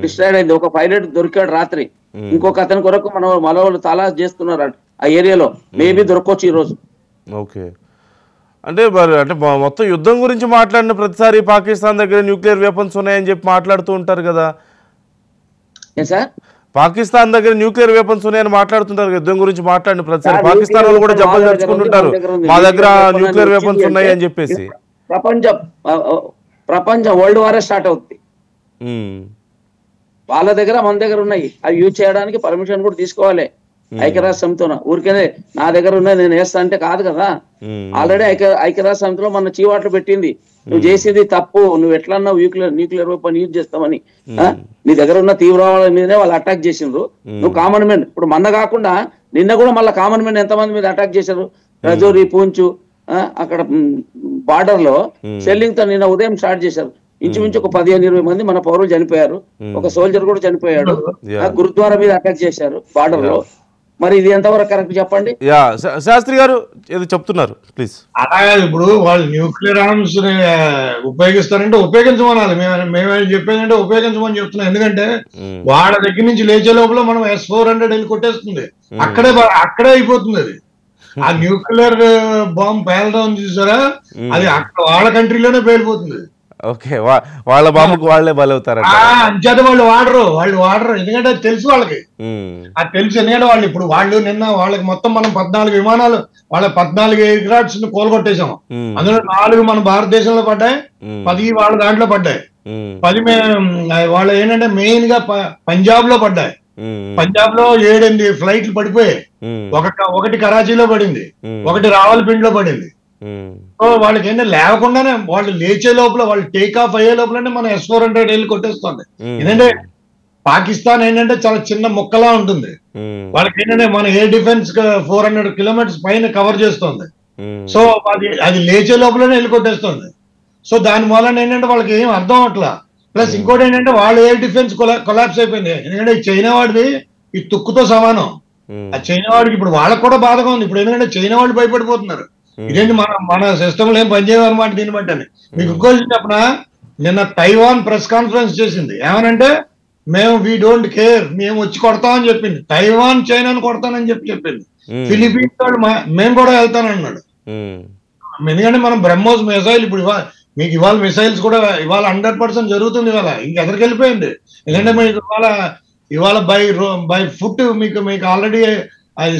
డిస్ట్రాయిడ్ అయింది. ఒక పైలట్ దొరికాడు రాత్రి, ఇంకొక అతని కొరకు మన వాళ్ళు తలాష్ చేస్తున్నారు ఆ ఏరియాలో. మేబీ దొరకొచ్చు ఈ రోజు. ఓకే, అంటే మొత్తం యుద్ధం గురించి మాట్లాడిన ప్రతిసారి పాకిస్తాన్ దగ్గర న్యూక్లియర్ వెపన్స్ ఉన్నాయని చెప్పి మాట్లాడుతూ ఉంటారు కదా సార్. పాకిస్తాన్ దగ్గర న్యూక్లియర్ వెపన్స్ ఉన్నాయని మాట్లాడుతుంటారు, యుద్ధం గురించి మాట్లాడిన ప్రతిసారి పాకిస్తాన్ వాళ్ళు కూడా జబ్బలు తెచ్చుకుంటుంటారు, మా దగ్గర న్యూక్లియర్ వెపన్స్ ఉన్నాయి అని చెప్పేసి. ప్రపంచ వరల్డ్ వార్ స్టార్ట్ అవుతుంది. వాళ్ళ దగ్గర మన దగ్గర ఉన్నాయి, అవి యూజ్ చేయడానికి పర్మిషన్ కూడా తీసుకోవాలి. ఐక్యరాజ్య సమితిలో ఊరికేనే నా దగ్గర ఉన్నది నేను వేస్తా అంటే కాదు కదా. ఆల్రెడీ ఐక్యరాజ్య సమితిలో మన చీవాట్లు పెట్టింది, నువ్వు చేసేది తప్పు, నువ్వు ఎట్లన్నా న్యూక్లియర్ వెపన్ యూజ్ చేస్తామని. నీ దగ్గర ఉన్న తీవ్రవాదుల మీదనే వాళ్ళు అటాక్ చేసిండ్రు. నువ్వు కామన్ మ్యాన్ ఇప్పుడు మొన్న కాకుండా నిన్న కూడా మళ్ళీ కామన్ మ్యాన్ ఎంతమంది మీద అటాక్ చేశారు, రజోరి పూంచు అక్కడ బార్డర్ లో షెల్లింగ్ తో నిన్న ఉదయం స్టార్ట్ చేశారు. ఇంచుమించు ఒక 15-20 మంది మన పౌరులు చనిపోయారు, ఒక సోల్జర్ కూడా చనిపోయాడు. గురుద్వారా మీద అటాక్ చేశారు బార్డర్ లో. మరి ఇది ఎంతవరకు కరెక్ట్ చెప్పండి. శాస్త్రి గారు ఏదో చెప్తున్నారు ప్లీజ్. అలాగే ఇప్పుడు వాళ్ళు న్యూక్లియర్ ఆర్మ్స్ ఉపయోగిస్తారంటే ఉపయోగించమనాలి, మేము చెప్పేదంటే ఉపయోగించమని చెప్తున్నాం. ఎందుకంటే వాళ్ళ దగ్గర నుంచి లేచే లోపల మనం S-400 వెళ్ళి కొట్టేస్తుంది, అక్కడే అయిపోతుంది అది. ఆ న్యూక్లియర్ బాంబ్ పేలడం చూసారా, అది అక్కడ వాళ్ళ కంట్రీలోనే పేలిపోతుంది. ఓకే, వాళ్ళ బాంబుకు వాళ్ళే బలవుతారు అంచేత వాళ్ళు వాడరు ఎందుకంటే అది తెలుసు వాళ్ళకి, అది తెలుసు. ఎందుకంటే వాళ్ళు ఇప్పుడు నిన్న వాళ్ళకి మొత్తం మనం 14 విమానాలు, వాళ్ళ 14 ఎయిర్ క్రాఫ్ట్స్ ని కోలుగొట్టేసాం. అందులో 4 మన భారతదేశంలో పడ్డాయి, 10 వాళ్ళ దాంట్లో పడ్డాయి. 10 వాళ్ళు ఏంటంటే మెయిన్ గా పంజాబ్ లో పడ్డాయి. పంజాబ్ లో 7-8 ఫ్లైట్లు పడిపోయాయి. ఒకటి కరాచీలో పడింది, ఒకటి రావల్పిండిలో పడింది. సో వాళ్ళకి ఏంటంటే లేకుండానే వాళ్ళు లేచే లోపల, వాళ్ళు టేక్ ఆఫ్ అయ్యే లోపలనే మనం S-400 వెళ్ళి కొట్టేస్తుంది. ఎందుకంటే పాకిస్తాన్ ఏంటంటే చాలా చిన్న ముక్కలా ఉంటుంది, వాళ్ళకి ఏంటంటే మన ఎయిర్ డిఫెన్స్ 400 కిలోమీటర్స్ పైన కవర్ చేస్తుంది. సో అది లేచే లోపలనే వెళ్ళి కొట్టేస్తుంది. సో దాని వలన ఏంటంటే వాళ్ళకి ఏం అర్థం అవట్లా. ప్లస్ ఇంకోటి ఏంటంటే వాళ్ళ ఎయిర్ డిఫెన్స్ కొలాప్స్ అయిపోయింది. ఎందుకంటే చైనా వాడిది ఈ తుక్కుతో సమానం. ఆ చైనా వాడికి ఇప్పుడు వాళ్ళకి కూడా బాధగా ఉంది. ఇప్పుడు ఎందుకంటే చైనా వాళ్ళు భయపడిపోతున్నారు, ఇదేంటి మన సిస్టమ్ ఏం పనిచేయవు అనమాట. దీన్ని బట్టి మీకు ఇంకో చెప్పిన, నిన్న తైవాన్ ప్రెస్ కాన్ఫరెన్స్ చేసింది. ఏమనంటే మేము వీ డోంట్ కేర్, మేము వచ్చి కొడతామని చెప్పింది. తైవాన్ చైనాను కొడతానని చెప్పింది. ఫిలిపీన్స్ వాళ్ళు మేము కూడా వెళ్తానన్నాడు. ఎందుకంటే మనం బ్రహ్మోస్ మిసైల్ ఇప్పుడు మీకు ఇవాళ మిసైల్స్ కూడా ఇవాళ 100% జరుగుతుంది. ఇవాళ ఇంకెదరికి వెళ్ళిపోయింది. ఎందుకంటే మీకు ఇవాళ బై ఫుట్ మీకు ఆల్రెడీ అది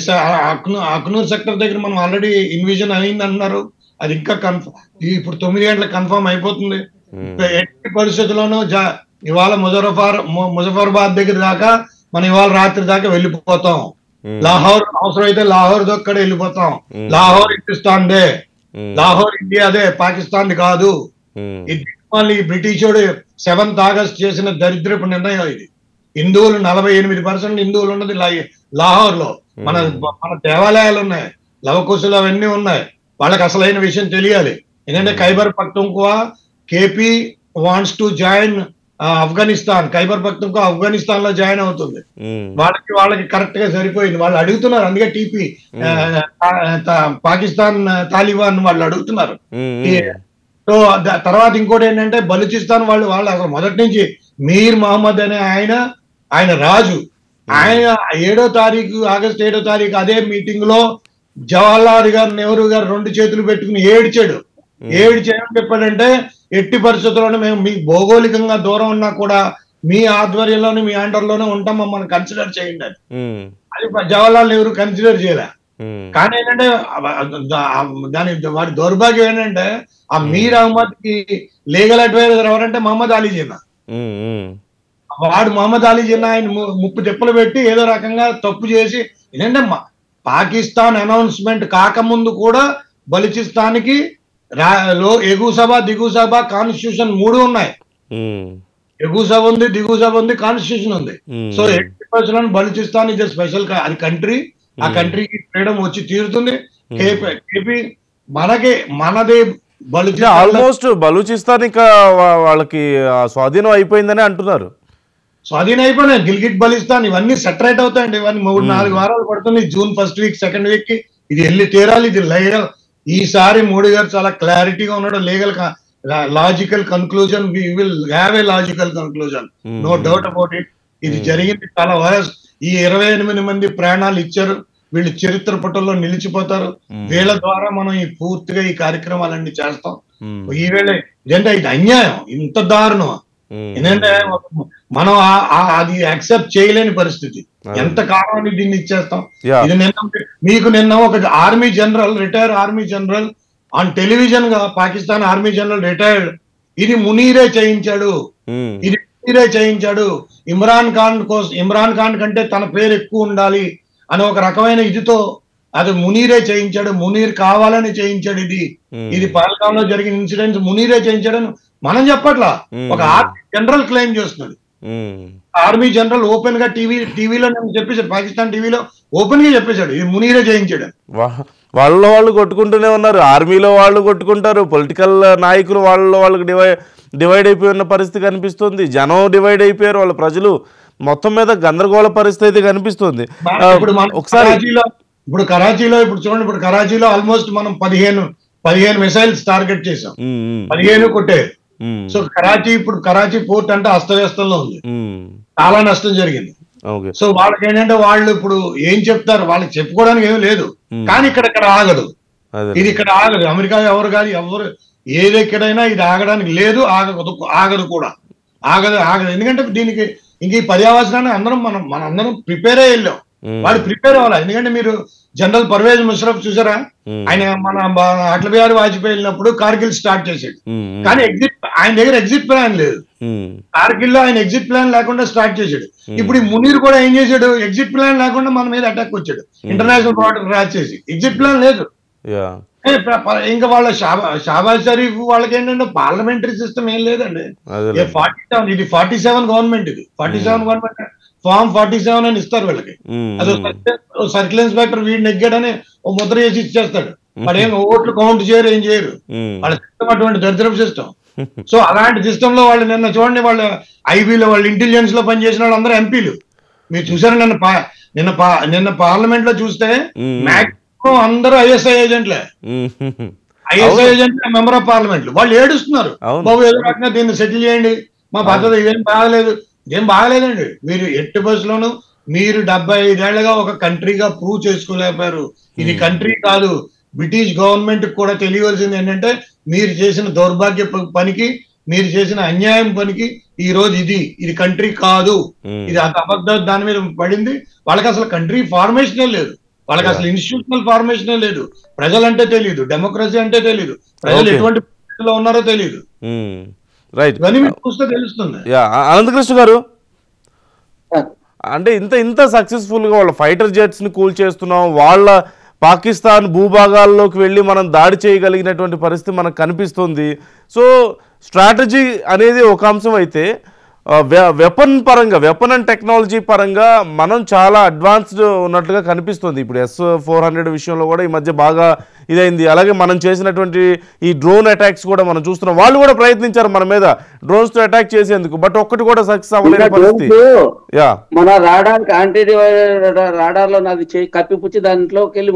అక్నూర్ సెక్టర్ దగ్గర మనం ఆల్రెడీ ఇన్విజన్ అయింది అంటున్నారు. అది ఇంకా ఇప్పుడు 9 గంటలకు కన్ఫర్మ్ అయిపోతుంది. ఎట్టి పరిస్థితుల్లోనూ ఇవాళ ముజఫరాబాద్ దగ్గర దాకా మనం ఇవాళ రాత్రి దాకా వెళ్ళిపోతాం. లాహోర్ అవసరమైతే లాహోర్ దొక్కడ వెళ్ళిపోతాం. లాహోర్ హిందుస్థాన్ దే, లాహోర్ ఇండియాదే, పాకిస్తాన్ కాదు. ఇది బ్రిటిష్ 7th ఆగస్ట్ చేసిన దరిద్రపు నిర్ణయం ఇది. హిందువులు 48% హిందువులు ఉన్నది లాహోర్ లో. మన దేవాలయాలు ఉన్నాయి, లవకుశలు అవన్నీ ఉన్నాయి. వాళ్ళకి అసలైన విషయం తెలియాలి. ఎందుకంటే Khyber Pakhtunkhwa KP wants to join Afghanistan. Khyber Pakhtunkhwa Afghanistan లో జాయిన్ అవుతుంది. వాళ్ళకి కరెక్ట్ గా సరిపోయింది. వాళ్ళు అడుగుతున్నారు, అందుకే టీపీ పాకిస్తాన్ తాలిబాన్ వాళ్ళు అడుగుతున్నారు. సో తర్వాత ఇంకోటి ఏంటంటే బలూచిస్తాన్ వాళ్ళు అసలు మొదటి నుంచి మీర్ మహమ్మద్ అనే ఆయన రాజు, ఆయన 7వ తారీఖు ఆగస్టు 7వ తారీఖు అదే మీటింగ్ లో జవహర్లాల్ గారు, నెహ్రూ గారు 2 చేతులు పెట్టుకుని ఏడ్చాడు. ఏమని చెప్పాడంటే, ఎట్టి పరిస్థితుల్లోనే మేము మీ భౌగోళికంగా దూరం ఉన్నా కూడా మీ ఆధ్వర్యంలోనే, మీ అండర్లోనే ఉంటాం, మమ్మల్ని కన్సిడర్ చేయండి అని. అది జవహర్లాల్ నెహ్రూ కన్సిడర్ చేయలే. కానీ ఏంటంటే వాడి దౌర్భాగ్యం ఏంటంటే, ఆ మీర్ అహ్మద్ కి లీగల్ అడ్వైజర్ ఎవరంటే మహమ్మద్ అలీ జిన్నా. వాడు మహమ్మద్ అలీ జిన్నా ఆయన ముప్పు తిప్పలు పెట్టి ఏదో రకంగా తప్పు చేసి, ఏంటంటే పాకిస్తాన్ అనౌన్స్మెంట్ కాకముందు కూడా బలూచిస్తాన్కి ఎగువ సభ దిగువ సభ కాన్స్టిట్యూషన్ 3 ఉన్నాయి. ఎగువ సభ ఉంది, దిగువ సభ ఉంది, కాన్స్టిట్యూషన్ ఉంది. సో 80% బలూచిస్తాన్ ఇది స్పెషల్ అది కంట్రీ. ఆ కంట్రీకి ఫ్రీడమ్ వచ్చి తీరుతుంది. కేపీ మనది ఆల్మోస్ట్ బలూచిస్తాన్ ఇంకా వాళ్ళకి స్వాధీనం అయిపోయిందని అంటున్నారు. స్వాధీనం అయిపోయినాయి. గిల్గిట్ బలిస్తాన్ ఇవన్నీ సెటరేట్ అవుతాయండి. ఇవన్నీ 3-4 వారాలు పడుతుంది. June 1st week 2nd week కి ఇది వెళ్ళి తీరాలి. ఇది లీగల్. ఈసారి మోడీ గారు చాలా క్లారిటీగా ఉన్నాడు. Legal logical conclusion, we will have a logical conclusion, no doubt about it. ఇది జరిగింది చాలా వైరస్. ఈ 28 మంది ప్రాణాలు ఇచ్చారు. వీళ్ళు చరిత్ర పుటల్లో నిలిచిపోతారు. వీళ్ళ ద్వారా మనం పూర్తిగా ఈ కార్యక్రమాలన్నీ చేస్తాం. ఈవేళ ఇదంటే ఇది అన్యాయం, ఇంత దారుణం. ఎందుకంటే మనం అది యాక్సెప్ట్ చేయలేని పరిస్థితి. ఎంత కాలం దీన్ని ఇచ్చేస్తాం. ఇది నిన్న ఒక army general, retired army general on television గా, పాకిస్తాన్ ఆర్మీ జనరల్ రిటైర్డ్, ఇది మునీరే చేయించాడు, ఇది మునీరే చేయించాడు. ఇమ్రాన్ ఖాన్ కంటే తన పేరు ఎక్కువ ఉండాలి అని ఒక రకమైన ఇదితో అది మునీరే చేయించాడు, మునీర్ కావాలని చేయించాడు, ఇది పహల్గాంలో జరిగిన ఇన్సిడెంట్స్ మునీరే చేయించాడని మనం చెప్పట్లా, ఒక ఆర్మీ జనరల్ క్లెయిమ్ చేస్తున్నాడు. ఆర్మీ జనరల్ ఓపెన్ గా టీవీలో నేను చెప్పేశాడు, పాకిస్తాన్ టీవీలో ఓపెన్ గా చెప్పేశాడు ఇది మునీరే చేయించాడు. వాళ్ళు కొట్టుకుంటూనే ఉన్నారు, ఆర్మీలో వాళ్ళు కొట్టుకుంటారు, పొలిటికల్ నాయకులు వాళ్ళకి డివైడ్ అయిపోయి ఉన్న పరిస్థితి కనిపిస్తుంది, జనం డివైడ్ అయిపోయారు, వాళ్ళ ప్రజలు మొత్తం మీద గందరగోళ పరిస్థితి కనిపిస్తుంది. ఒకసారి ఇప్పుడు కరాచీలో చూడండి, ఇప్పుడు కరాచీలో ఆల్మోస్ట్ మనం 15 మిసైల్స్ టార్గెట్ చేసాం, 15 కొట్టారు. సో కరాచీ పోర్ట్ అంటే అస్తవ్యస్తంలో ఉంది, చాలా నష్టం జరిగింది. సో వాళ్ళకి ఏంటంటే వాళ్ళు ఇప్పుడు ఏం చెప్తారు, వాళ్ళకి చెప్పుకోవడానికి ఏమీ లేదు, కానీ ఇక్కడ ఆగదు, ఇది ఇక్కడ ఆగదు. అమెరికా ఎవరు కానీ ఎవరు ఏది ఎక్కడైనా ఇది ఆగడానికి లేదు, ఆగదు కూడా, ఆగదు. ఎందుకంటే దీనికి ఇంక ఈ పర్యావసనాన్ని మనందరం ప్రిపేర్ అయ్యి వెళ్ళాం, వాళ్ళు ప్రిపేర్ అవ్వాలి. ఎందుకంటే మీరు జనరల్ పర్వేజ్ ముషరఫ్ చూసారా, ఆయన మన అటల్ బిహారీ వాజ్పేయి వెళ్ళినప్పుడు కార్గిల్ స్టార్ట్ చేశాడు, కానీ ఆయన దగ్గర ఎగ్జిట్ ప్లాన్ లేదు. కార్గిల్ లో ఆయన ఎగ్జిట్ ప్లాన్ లేకుండా స్టార్ట్ చేశాడు. ఇప్పుడు ఈ మునీర్ కూడా ఏం చేశాడు, ఎగ్జిట్ ప్లాన్ లేకుండా మన మీద అటాక్ వచ్చాడు, ఇంటర్నేషనల్ బార్డర్ క్రాస్ చేసి. ఎగ్జిట్ ప్లాన్ లేదు. ఇంకా వాళ్ళ షాబాజ్ షరీఫ్ వాళ్ళకి ఏంటంటే పార్లమెంటరీ సిస్టమ్ ఏం లేదండి. 47 ఇది 47 గవర్నమెంట్, ఇది 47 గవర్నమెంట్ ఫామ్ 47 అని ఇస్తారు వీళ్ళకి. అసలు సర్కిల్ ఇన్స్పెక్టర్ వీడు నెగ్గాడని ఓ ముద్ర చేసి ఇచ్చేస్తాడు, వాడు ఏం ఓట్లు కౌంట్ చేయరు, ఏం చేయరు. వాళ్ళ సిస్టమ్ అటువంటి దరిద్రపు సిస్టమ్. సో అలాంటి సిస్టమ్ లో వాళ్ళు నిన్న చూడండి, వాళ్ళ ఐబీలో వాళ్ళు ఇంటెలిజెన్స్ లో పనిచేసిన వాళ్ళు అందరూ ఎంపీలు. మీరు చూసారు నిన్న పార్లమెంట్ లో చూస్తే మాక్సిమం అందరూ ఐఎస్ఐ ఏజెంట్లే, మెంబర్ ఆఫ్ పార్లమెంట్. వాళ్ళు ఏడుస్తున్నారు, బాబు ఏదో రకంగా దీన్ని సెటిల్ చేయండి, మా పద్ధతి ఇదేం బాగలేదు. ఏం బాగలేదండి, మీరు ఎట్టి బస్సులోనూ మీరు 75 ఏళ్లుగా ఒక కంట్రీగా ప్రూవ్ చేసుకోలేకపోయారు. ఇది కంట్రీ కాదు. బ్రిటిష్ గవర్నమెంట్ కూడా తెలియవలసింది ఏంటంటే, మీరు చేసిన దౌర్భాగ్య పనికి, మీరు చేసిన అన్యాయం పనికి ఈ రోజు ఇది కంట్రీ కాదు, ఇది అబద్ధం దాని మీద పడింది. వాళ్ళకి అసలు కంట్రీ ఫార్మేషనే లేదు, వాళ్ళకి అసలు ఇన్స్టిట్యూషనల్ ఫార్మేషనే లేదు, ప్రజలంటే తెలియదు, డెమోక్రసీ అంటే తెలియదు, ప్రజలు ఎటువంటి పరిస్థితుల్లో ఉన్నారో తెలియదు. రైట్, తెలుస్తుంది. అనంతకృష్ణ గారు, అంటే ఇంత సక్సెస్ఫుల్ గా వాళ్ళ ఫైటర్ జెట్స్ ని కూల్ చేస్తున్నాం, వాళ్ళ పాకిస్తాన్ భూభాగాల్లోకి వెళ్ళి మనం దాడి చేయగలిగినటువంటి పరిస్థితి మనకు కనిపిస్తుంది. సో స్ట్రాటజీ అనేది ఒక అంశం అయితే, వెపన్ అండ్ టెక్నాలజీ పరంగా మనం చాలా అడ్వాన్స్డ్ ఉన్నట్లుగా కనిపిస్తుంది. ఇప్పుడు S-400 విషయంలో కూడా ఈ మధ్య బాగా ఇదైంది. అలాగే మనం చేసినటువంటి ఈ డ్రోన్ అటాక్స్ కూడా మనం చూస్తున్నాం. వాళ్ళు కూడా ప్రయత్నించారు మన మీద డ్రోన్స్ తో అటాక్ చేసేందుకు, బట్ ఒక్కటి కూడా సక్సెస్ అవ్వలేని పరిస్థితి. మన రాడార్ లో నాది కప్పిపుచ్చి దాంట్లోకి వెళ్ళి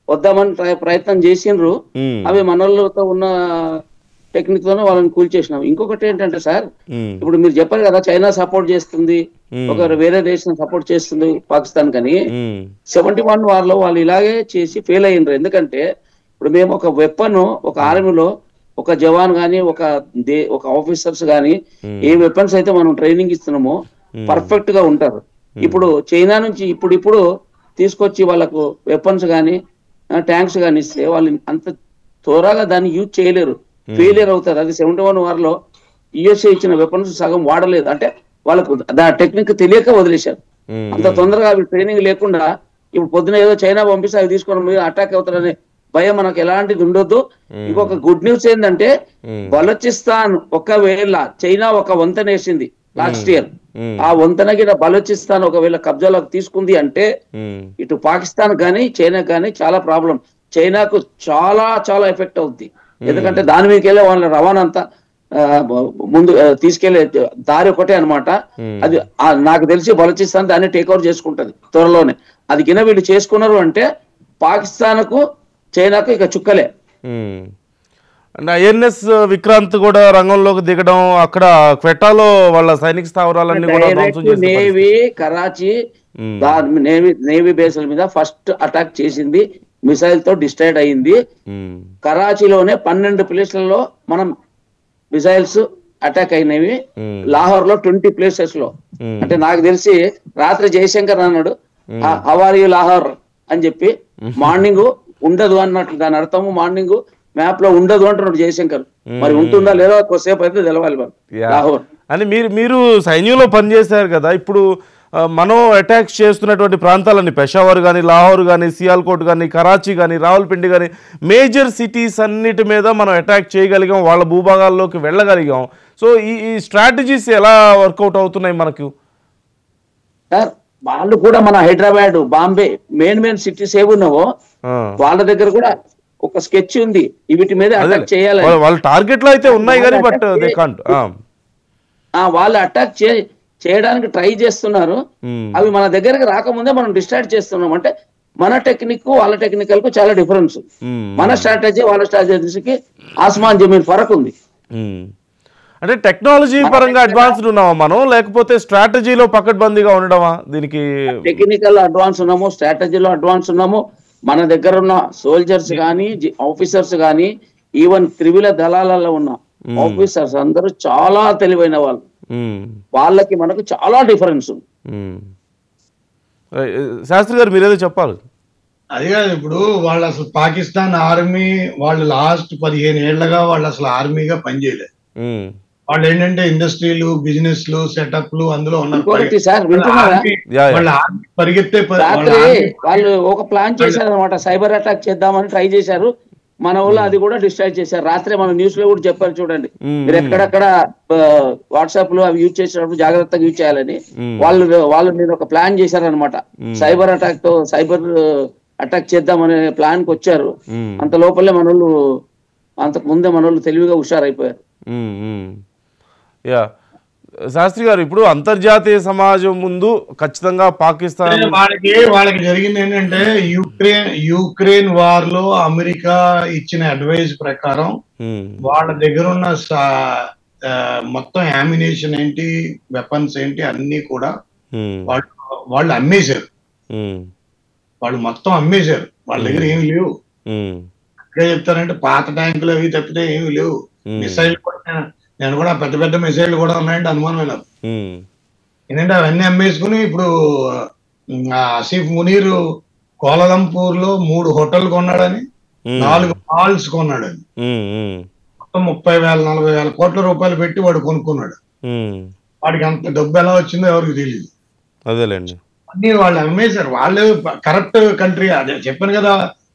వద్దామని ప్రయత్నం చేసిండ్రు. అవి మనోళ్ళతో ఉన్న టెక్నిక్ తోనే వాళ్ళని కూల్చేసినాం. ఇంకొకటి ఏంటంటే సార్, ఇప్పుడు మీరు చెప్పారు కదా చైనా సపోర్ట్ చేస్తుంది, ఒక వేరే దేశం సపోర్ట్ చేస్తుంది పాకిస్తాన్ కని. 71 వార్లో వాళ్ళు ఇలాగే చేసి ఫెయిల్ అయ్యిండ్రు. ఎందుకంటే ఇప్పుడు మేము ఒక వెపన్, ఒక ఆర్మీలో ఒక జవాన్ గానీ ఒక ఆఫీసర్స్ గానీ ఏ వెపన్స్ అయితే మనం ట్రైనింగ్ ఇస్తున్నామో పర్ఫెక్ట్ గా ఉంటారు. ఇప్పుడు చైనా నుంచి ఇప్పుడు తీసుకొచ్చి వాళ్ళకు వెపన్స్ గానీ ట్యాంక్స్ గానీ ఇస్తే వాళ్ళు అంత త్వరగా దాన్ని యూజ్ చేయలేరు, ఫెయిలియర్ అవుతారు. అది 71 వార్లో యుఎస్ఏ ఇచ్చిన వెపన్స్ సగం వాడలేదు, అంటే వాళ్ళకు టెక్నిక్ తెలియక వదిలేశారు. అంత తొందరగా అవి ట్రైనింగ్ లేకుండా ఇప్పుడు పొద్దున ఏదో చైనా పంపిస్తే అవి తీసుకొని మీరు అటాక్ అవుతారనే భయం మనకు ఎలాంటిది ఉండొద్దు. ఇంకొక గుడ్ న్యూస్ ఏంటంటే, బలోచిస్తాన్ ఒకవేళ చైనా ఒక వంతెన వేసింది లాస్ట్ ఇయర్, ఆ వంతెనకి బలోచిస్తాన్ ఒకవేళ కబ్జాలోకి తీసుకుంది అంటే ఇటు పాకిస్తాన్ కానీ చైనా కానీ చాలా ప్రాబ్లం. చైనాకు చాలా చాలా ఎఫెక్ట్ అవుద్ది. ఎందుకంటే దాని మీదకి వెళ్ళే వాళ్ళ రవాణా అంతా ముందు తీసుకెళ్లే దారి ఒకటే అనమాట. అది నాకు తెలిసి బలోచిస్తాన్ దాన్ని టేక్ ఓవర్ చేసుకుంటది త్వరలోనే. అది కింద వీళ్ళు చేసుకున్నారు అంటే పాకిస్తాన్ కు చైనాకు ఇక చుక్కలే. ఐఎన్ఎస్ విక్రాంత్ కూడా రంగంలోకి దిగడం, అక్కడ క్వెటాలో వాళ్ళ సైనిక స్థావరాలన్నీ కూడా నేవీ కరాచీ నేవీ బేస్ల మీద ఫస్ట్ అటాక్ చేసింది, మిసైల్ తో డిస్ట్రాయిడ్ అయింది. కరాచీలోనే 12 ప్లేస్లలో మనం మిసైల్స్ అటాక్ అయినవి, లాహోర్ లో 20 ప్లేసెస్ లో. అంటే నాకు తెలిసి రాత్రి జయశంకర్ అన్నాడు హౌ ఆర్ యు లాహోర్ అని చెప్పి, మార్నింగ్ ఉండదు అన్నట్లు దాని అర్థము. మార్నింగ్ మ్యాప్ లో ఉండదు అంటున్నాడు జయశంకర్, మరి ఉంటుందా లేదా కొద్దిసేపు అయితే తెలవాలి లాహోర్ అని. మీరు సైన్యంలో పనిచేశారు కదా, ఇప్పుడు మనం అటాక్స్ చేస్తున్నటువంటి ప్రాంతాలన్నీ పెషావర్ కానీ, లాహోర్ కానీ, సియాల్కోట్ కానీ, కరాచీ కానీ, రావల్పిండి కానీ, మేజర్ సిటీస్ అన్నిటి మీద మనం అటాక్ చేయగలిగాం, వాళ్ళ భూభాగాల్లోకి వెళ్ళగలిగాం. సో ఈ స్ట్రాటజీస్ ఎలా వర్కౌట్ అవుతున్నాయి మనకు? సార్ వాళ్ళు కూడా మన హైదరాబాద్, బాంబే మెయిన్ సిటీస్ ఏమున్నావో వాళ్ళ దగ్గర కూడా ఒక స్కెచ్ ఉంది, వీటి మీద అటాక్ చేయాలి. వాళ్ళ టార్గెట్ లో అయితే ఉన్నాయి కానీ బట్ దే కాంట్. వాళ్ళు అటాక్ చేయడానికి ట్రై చేస్తున్నారు. అవి మన దగ్గరకు రాకముందే మనం డిస్ట్రాక్ట్ చేస్తున్నాం. అంటే మన టెక్నిక్ వాళ్ళ టెక్నికల్ కు చాలా డిఫరెన్స్. మన స్ట్రాటజీ వాళ్ళ స్ట్రాటజీకి ఆస్మాన్ జమీన్ ఫరక్ ఉంది. అంటే టెక్నాలజీ పరంగా అడ్వాన్స్డ్ ఉన్నామా మనం, లేకపోతే స్ట్రాటజీలో పకడ్బందీగా ఉండడమా? దీనికి టెక్నికల్ అడ్వాన్స్ ఉన్నాము, స్ట్రాటజీలో అడ్వాన్స్ ఉన్నాము. మన దగ్గర ఉన్న సోల్జర్స్ కానీ, ఆఫీసర్స్ కానీ, ఈవెన్ త్రివిల దళాలలో ఉన్న ఆఫీసర్స్ అందరూ చాలా తెలివైన వాళ్ళు. వాళ్ళకి మనకు చాలా డిఫరెన్స్ ఉంది. శాస్త్రి గారు మీరేదో చెప్పాలి. అది కాదు, ఇప్పుడు వాళ్ళు అసలు పాకిస్తాన్ ఆర్మీ వాళ్ళు లాస్ట్ 15 ఏళ్లగా వాళ్ళు అసలు ఆర్మీగా పనిచేయలేదు. వాళ్ళు ఏంటంటే ఇండస్ట్రీలు, బిజినెస్లు, సెటప్లు అందులో ఉన్నారు. సార్ వాళ్ళ ఆర్మీ పరిగెత్తే వాళ్ళు ఒక ప్లాన్ చేశారు అనమాట, సైబర్ అటాక్ చేద్దామని ట్రై చేశారు. మన వాళ్ళు అది కూడా డిస్ట్రాక్ట్ చేశారు. రాత్రి మన న్యూస్ లో కూడా చెప్పారు చూడండి, మీరు ఎక్కడెక్కడ వాట్సాప్ లో అవి యూజ్ చేసినప్పుడు జాగ్రత్తగా యూజ్ చేయాలని. వాళ్ళు నేను ఒక ప్లాన్ చేశారనమాట, సైబర్ అటాక్ చేద్దామనే ప్లాన్ కి వచ్చారు. అంత లోపలే మనోళ్ళు అంతకు ముందే మనోళ్ళు తెలివిగా హుషారైపోయారు. శాస్త్రి గారు, ఇప్పుడు అంతర్జాతీయ సమాజం ముందు ఖచ్చితంగా పాకిస్తాన్ వాళ్ళకి జరిగింది ఏంటంటే యుక్రెయిన్ వార్ లో అమెరికా ఇచ్చిన అడ్వైజ్ ప్రకారం వాళ్ళ దగ్గర ఉన్న మొత్తం అమ్యునిషన్ ఏంటి, వెపన్స్ ఏంటి అన్ని కూడా వాళ్ళు అమ్మేశారు. వాళ్ళు మొత్తం అమ్మేశారు. వాళ్ళ దగ్గర ఏమి లేవు. అక్కడే చెప్తారంటే పాత ట్యాంకులు అవి తప్పితే ఏమి లేవు. మిసైల్ కూడా నేను కూడా పెద్ద పెద్ద మిసైల్ కూడా ఉన్నాయంటే అనుమానం లేదు. ఏంటంటే అవన్నీ అమ్మేసుకుని ఇప్పుడు ఆసిఫ్ మునీర్ కోలాలంపూర్ లో 3 హోటల్ కొన్నాడని, 4 మాల్స్ కొన్నాడని, మొత్తం 30,000-40,000 కోట్ల రూపాయలు పెట్టి వాడు కొనుక్కున్నాడు. వాడికి అంత డబ్బు ఎలా వచ్చిందో ఎవరికి తెలియదు. అదేలేండి, అన్ని వాళ్ళు అమ్మేశారు. వాళ్ళు కరప్ట్ కంట్రీ. అదే చెప్పాను కదా,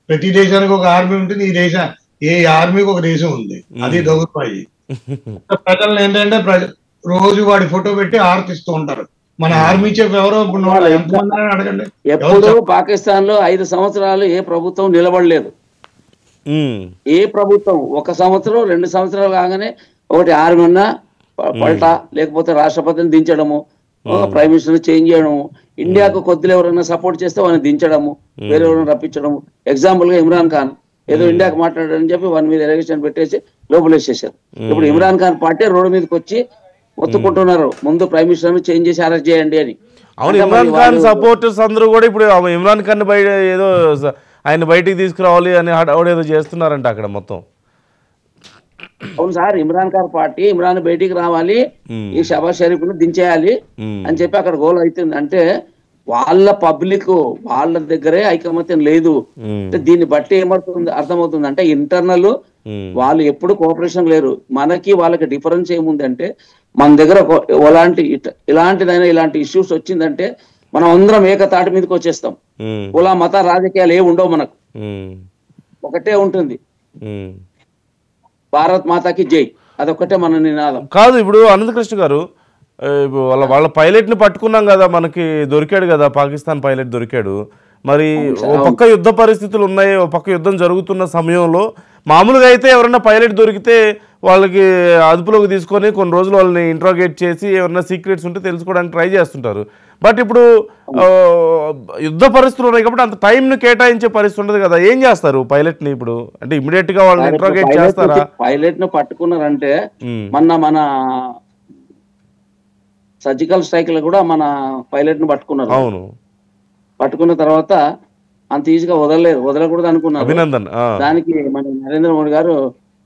ప్రతి దేశానికి ఒక ఆర్మీ ఉంటుంది. ఏ ఆర్మీకి ఒక దేశం ఉంది, అది దొంగపాయి. ప్రజలను ఏంటంటే రోజు వాడి ఫోటో పెట్టి ఆర్తిస్తూ ఉంటారు. మన ఆర్మీ చీఫ్ ఎవరో ఎంతమంది అడగండి. ఎప్పుడు పాకిస్తాన్ లో 5 సంవత్సరాలు ఏ ప్రభుత్వం నిలబడలేదు. ఏ ప్రభుత్వం 1 సంవత్సరం 2 సంవత్సరాలు కాగానే ఒకటి ఆర్మీ ఉన్నా పల్టా, లేకపోతే రాష్ట్రపతిని దించడము, ప్రైమ్ మినిస్టర్ చేంజ్ చేయడము, ఇండియాకు కొద్దిలో ఎవరైనా సపోర్ట్ చేస్తే వాళ్ళని దించడము, వేరే ఎవరైనా రప్పించడము. ఎగ్జాంపుల్ గా ఇమ్రాన్ ఖాన్ ఏదో ఇండియాకి మాట్లాడారని చెప్పి వాని మీద ఎలక్షన్ పెట్టేసి లోపలేసేసారు. ఇప్పుడు ఇమ్రాన్ ఖాన్ పార్టీ రోడ్డు మీదకి వచ్చి మొత్తుకుంటున్నారు, ముందు ప్రైమ్ మినిస్టర్ చేంజ్ చేసి అరెస్ట్ చేయండి అని. అవును, ఇమ్రాన్ ఖాన్ సపోర్టర్స్ అందరూ కూడా ఇప్పుడు ఇమ్రాన్ ఖాన్ బయట ఏదో ఆయన బయటికి తీసుకురావాలి అని ఏదో చేస్తున్నారంట అక్కడ మొత్తం. అవును సార్, ఇమ్రాన్ ఖాన్ పార్టీ ఇమ్రాన్ బయటికి రావాలి, ఈ షబాజ్ షరీఫ్ ను దించేయాలి అని చెప్పి అక్కడ గోల్ అవుతుంది. అంటే వాళ్ళ పబ్లిక్ వాళ్ళ దగ్గరే ఐకమత్యం లేదు. అంటే దీన్ని బట్టి ఏమవుతుంది అర్థమవుతుంది అంటే ఇంటర్నల్ వాళ్ళు ఎప్పుడు కోఆపరేషన్ లేరు. మనకి వాళ్ళకి డిఫరెన్స్ ఏముంది అంటే మన దగ్గర ఇలాంటి ఇష్యూస్ వచ్చిందంటే మనం అందరం ఏకతాటి మీదకి వచ్చేస్తాం. కుల మత రాజకీయాలు ఏమి ఉండవు, మనకు ఒకటే ఉంటుంది, భారత్ మాతాకి జై, అదొక్కటే మన నినాదం. కాదు, ఇప్పుడు అనంతకృష్ణ గారు, వాళ్ళ పైలట్ని పట్టుకున్నాం కదా, మనకి దొరికాడు కదా, పాకిస్తాన్ పైలట్ దొరికాడు. మరి ఓ పక్క యుద్ధ పరిస్థితులు ఉన్నాయి, ఓ పక్క యుద్ధం జరుగుతున్న సమయంలో మామూలుగా అయితే ఎవరన్నా పైలట్ దొరికితే వాళ్ళకి అదుపులోకి తీసుకొని కొన్ని రోజులు వాళ్ళని ఇంట్రాగేట్ చేసి ఏమన్నా సీక్రెట్స్ ఉంటే తెలుసుకోవడానికి ట్రై చేస్తుంటారు. బట్ ఇప్పుడు యుద్ధ పరిస్థితులు ఉన్నాయి కాబట్టి అంత టైంను కేటాయించే పరిస్థితి ఉండదు కదా, ఏం చేస్తారు పైలట్ని ఇప్పుడు? అంటే ఇమీడియట్ గా వాళ్ళని ఇంట్రాగేట్ చేస్తారా? పైలట్ ను పట్టుకున్నారంటే మన సర్జికల్ స్ట్రైక్ లో కూడా మన పైలట్ ను పట్టుకున్నారు. అవును, పట్టుకున్న తర్వాత అంత ఈజీగా వదలకూడదు అనుకున్నారు. అభినందన్. దానికి మన నరేంద్ర మోడీ గారు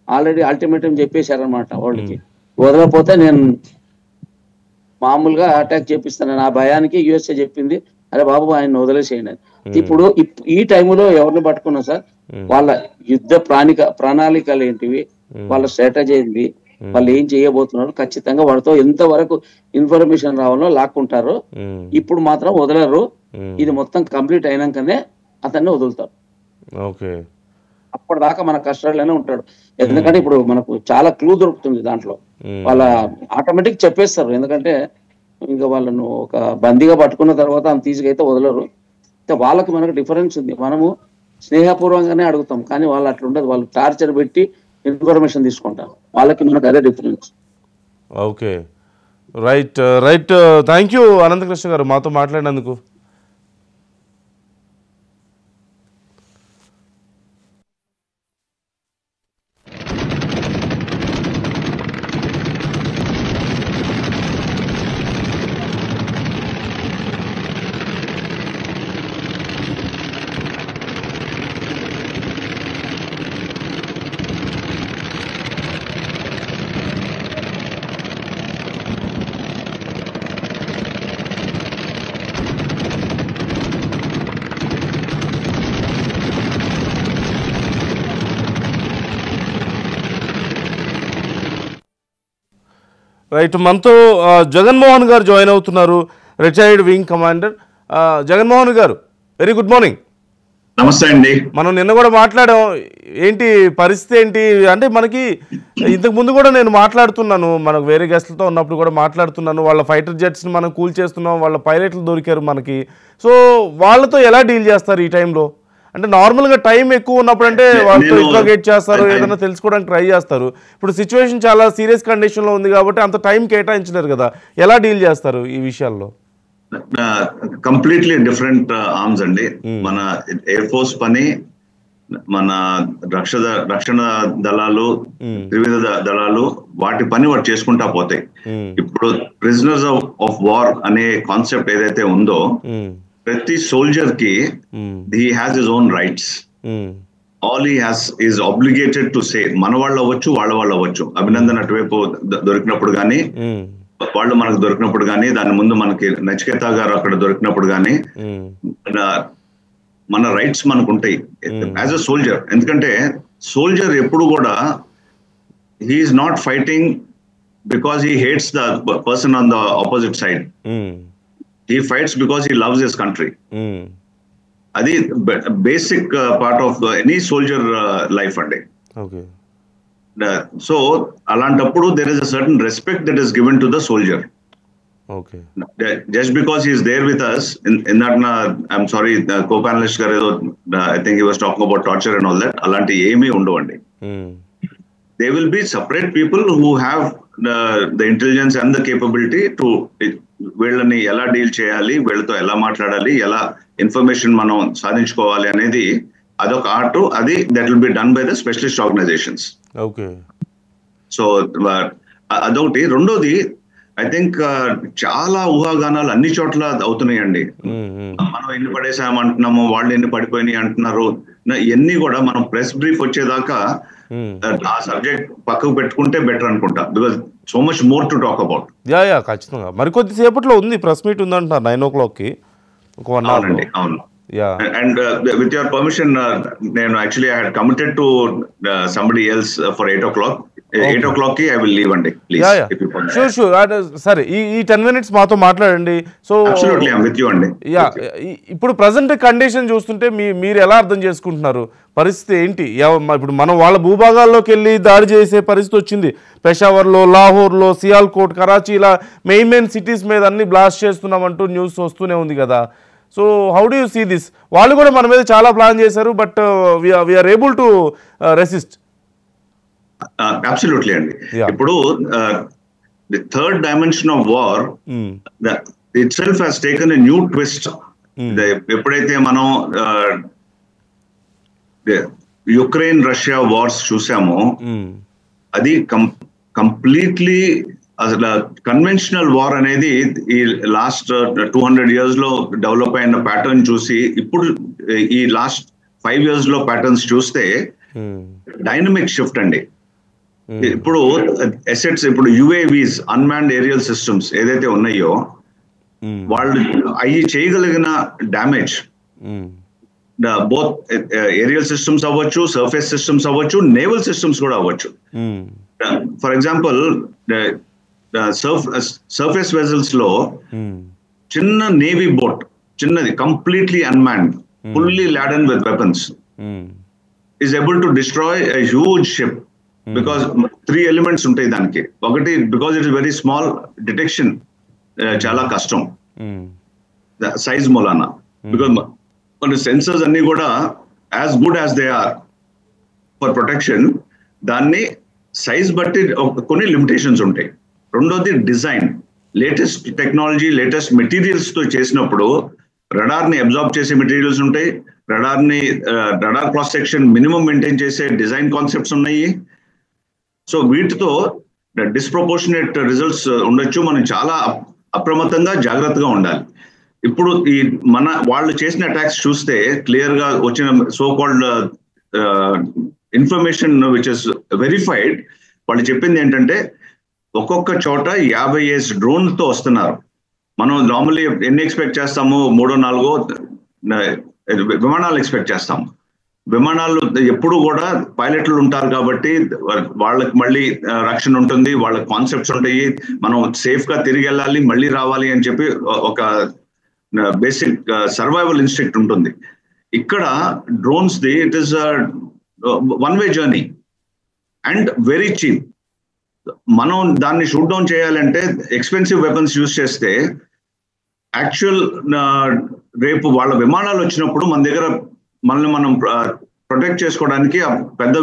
ఆల్రెడీ అల్టిమేటం చెప్పేశారనమాట వాళ్ళకి, వదలకపోతే నేను మామూలుగా అటాక్ చేపిస్తాను. ఆ భయానికి యుఎస్ఏ చెప్పింది, అరే బాబు ఆయన వదిలేసేయండి అని. ఇప్పుడు ఈ టైంలో ఎవరిని పట్టుకున్నా సార్, వాళ్ళ యుద్ధ ప్రణాళికలు ఏంటివి, వాళ్ళ స్ట్రాటజీ ఏంటి, వాళ్ళు ఏం చేయబోతున్నారు, ఖచ్చితంగా వాడితో ఎంతవరకు ఇన్ఫర్మేషన్ రావాలో లాక్కుంటారు. ఇప్పుడు మాత్రం వదలరు. ఇది మొత్తం కంప్లీట్ అయినాకనే అతన్ని వదులుతారు. ఓకే, అప్పటిదాకా మన కస్టడీలోనే ఉంటాడు. ఎందుకంటే ఇప్పుడు మనకు చాలా క్లూ దొరుకుతుంది దాంట్లో. వాళ్ళ ఆటోమేటిక్ చెప్పేస్తారు. ఎందుకంటే ఇంకా వాళ్ళను ఒక బందీగా పట్టుకున్న తర్వాత అంత తీసుకైతే వదలరు. వాళ్ళకి మనకు డిఫరెన్స్ ఉంది. మనము స్నేహపూర్వకంగానే అడుగుతాం, కానీ వాళ్ళు అట్లా ఉండదు. వాళ్ళు టార్చర్ పెట్టి ఇన్ఫర్మేషన్ తీసుకుంటారు. వాళ్ళకి మనకు అదే difference. Okay, right right. Thank you Anantakrishna గారు మాతో మాట్లాడినందుకు. రైట్, మనతో జగన్మోహన్ గారు జాయిన్ అవుతున్నారు, రిటైర్డ్ వింగ్ కమాండర్. జగన్మోహన్ గారు, వెరీ గుడ్ మార్నింగ్. నమస్తే అండి. మనం నిన్న కూడా మాట్లాడాం. ఏంటి పరిస్థితి ఏంటి అంటే, మనకి ఇంతకు ముందు కూడా నేను మాట్లాడుతున్నాను, మనకు వేరే గెస్ట్లతో ఉన్నప్పుడు కూడా మాట్లాడుతున్నాను. వాళ్ళ ఫైటర్ జెట్స్ని మనం కూల్ చేస్తున్నాం, వాళ్ళ పైలట్లు దొరికారు మనకి. సో వాళ్ళతో ఎలా డీల్ చేస్తారు ఈ టైంలో? అంటే నార్మల్గా టైం ఎక్కువ ఉన్నప్పుడు అంటే వాళ్ళతో ఇంట్రోగేట్ చేస్తారు, ఏదైనా తెలుసుకోవడానికి ట్రై చేస్తారు. ఇప్పుడు సిచ్యువేషన్ చాలా సీరియస్ కండిషన్లో ఉంది కాబట్టి అంత టైం కేటాయించలేరు కదా. ఎలా డీల్ చేస్తారు ఈ విషయాల్లో? కంప్లీట్లీ డిఫరెంట్ ఆర్మ్స్ అండి. మన ఎయిర్ ఫోర్స్ పని, మన రక్షణ దళాలు, త్రివిధ దళాలు వాటి పని వాటి చేసుకుంటా పోతాయి. ఇప్పుడు ప్రిజనర్స్ ఆఫ్ వార్ అనే కాన్సెప్ట్ ఏదైతే ఉందో, ప్రతి సోల్జర్ కి he has his own rights. All he has is obligated to say. మన వాళ్ళు అవ్వచ్చు, వాళ్ళ వాళ్ళు అవ్వచ్చు. అభినందన్ అటువైపు దొరికినప్పుడు కానీ, వాళ్ళు మనకు దొరికినప్పుడు కానీ, దాని ముందు మనకి నచికేత గారు అక్కడ దొరికినప్పుడు కానీ, మన రైట్స్ మనకు ఉంటాయి యాజ్ అ సోల్జర్. ఎందుకంటే సోల్జర్ ఎప్పుడు కూడా he's not fighting because he hates the person on the opposite side. He fights because he loves his country. Adi basic part of any soldier life andi. Okay. So alantappudu there is a certain respect that is given to the soldier. Okay. Just because he is there with us in that, I'm sorry, the co-panelist garu I think he was talking about torture and all that. Alanti emi undavandi. They will be separate people who have the intelligence and the capability to వీళ్ళని ఎలా deal చేయాలి, వీళ్ళతో ఎలా మాట్లాడాలి, ఎలా information మనం సాధించుకోవాలి అనేది అదొక ఆర్ట్. అది that will be done by the specialist organisations. Okay. So అదొకటి. రెండోది, ఐ థింక్ చాలా ఊహాగానాలు అన్ని చోట్ల అవుతున్నాయండి. మనం ఎన్ని పడేసామంటున్నాము, వాళ్ళు ఎన్ని పడిపోయినాయి అంటున్నారు. ఇవన్నీ కూడా మనం ప్రెస్ బ్రీఫ్ వచ్చేదాకా ఆ సబ్జెక్ట్ పక్కకు పెట్టుకుంటే బెటర్ అనుకుంటా. Because so much more to talk about. Yeah ఖచ్చితంగా. మరి కొద్దిసేపట్లో ఉంది, ప్రెస్ మీట్ ఉందంటున్నారు 9 o'clock. ఒక 1 hour. అవును. Yeah. And with your permission, actually I had committed to somebody else for 8 o'clock. 8 o'clock I will leave and please. Yeah. If you sure. Sir, ఈ 10 minutes మాతో మాట్లాడండి. So absolutely I'm with you అండి. ఇప్పుడు present condition చూస్తుంటే మీరు ఎలా అర్థం చేసుకుంటున్నారు? పరిస్థితి ఏంటి? ఇప్పుడు మనం వాళ్ళ భూభాగాల్లోకి వెళ్ళి దాడి చేసే పరిస్థితి వచ్చింది. పెషావర్లో, లాహోర్లో, సియాల్కోట్, కరాచీ, ఇలా మెయిన్ సిటీస్ మీద అన్ని బ్లాస్ట్ చేస్తున్నామంటూ న్యూస్ వస్తూనే ఉంది కదా. So how do you see this? వాళ్ళు కూడా మన మీద చాలా ప్లాన్ చేశారు, but we are able to resist. Absolutely అండి. ఇప్పుడు the third dimension of war itself has taken a new twist. ఎప్పుడైతే మనం యుక్రెయిన్ రష్యా వార్స్ చూసామో, అది కంప్లీట్లీ అసలు కన్వెన్షనల్ వార్ అనేది ఈ లాస్ట్ 200 years లో డెవలప్ అయిన ప్యాటర్న్ చూసి, ఇప్పుడు ఈ లాస్ట్ 5 years లో ప్యాటర్న్స్ చూస్తే డైనమిక్ షిఫ్ట్ అండి. ఇప్పుడు అసెట్స్, ఇప్పుడు యుఏవీస్, అన్మాన్డ్ ఏరియల్ సిస్టమ్స్ ఏదైతే ఉన్నాయో, వాళ్ళు అవి చేయగలిగిన డ్యామేజ్, బోత్ ఏరియల్ సిస్టమ్స్ అవ్వచ్చు, సర్ఫేస్ సిస్టమ్స్ అవ్వచ్చు, నేవల్ సిస్టమ్స్ కూడా అవ్వచ్చు. ఫర్ ఎగ్జాంపుల్ సర్ఫేస్ వెజల్స్ లో చిన్న నేవీ బోట్, చిన్నది, completely unmanned, fully laden with weapons, is able to destroy a huge ship. Because 3 elements ఉంటాయి దానికి. ఒకటి, because it is very small, detection చాలా కష్టం సైజ్ మూలాన. బికాస్ మన సెన్సర్స్ అన్ని కూడా as good as they are for protection, దాన్ని సైజ్ బట్టి కొన్ని లిమిటేషన్స్ ఉంటాయి. రెండోది design, latest technology, latest materials తో చేసినప్పుడు రడార్ ని అబ్జార్బ్ చేసే మెటీరియల్స్ ఉంటాయి, radar cross section minimum maintain చేసే డిజైన్ కాన్సెప్ట్స్ ఉన్నాయి. సో వీటితో డిస్ప్రపోర్షనేట్ రిజల్ట్స్ ఉండొచ్చు. మనం చాలా అప్రమత్తంగా జాగ్రత్తగా ఉండాలి. ఇప్పుడు ఈ వాళ్ళు చేసిన అటాక్స్ చూస్తే క్లియర్ గా వచ్చిన so called information which is verified, వాళ్ళు చెప్పింది ఏంటంటే ఒక్కొక్క చోట 50 డ్రోన్ తో వస్తున్నారు. మనం నార్మల్లీ ఎన్ని ఎక్స్పెక్ట్ చేస్తాము? 3-4 విమానాలు ఎక్స్పెక్ట్ చేస్తాము. విమానాలు ఎప్పుడు కూడా పైలట్లు ఉంటారు కాబట్టి వాళ్ళకి మళ్ళీ రక్షణ ఉంటుంది, వాళ్ళ కాన్సెప్ట్స్ ఉంటాయి, మనం సేఫ్ గా తిరిగి వెళ్ళాలి, మళ్ళీ రావాలి అని చెప్పి ఒక బేసిక్ సర్వైవల్ ఇన్స్టింక్ట్ ఉంటుంది. ఇక్కడ drones the it is one way journey and very cheap. మనం దాన్ని షూట్ డౌన్ చేయాలంటే ఎక్స్పెన్సివ్ వెపన్స్ యూజ్ చేస్తే, యాక్చువల్ రేపు వాళ్ళ విమానాలు వచ్చినప్పుడు మన దగ్గర మనల్ని మనం ప్రొటెక్ట్ చేసుకోవడానికి పెద్ద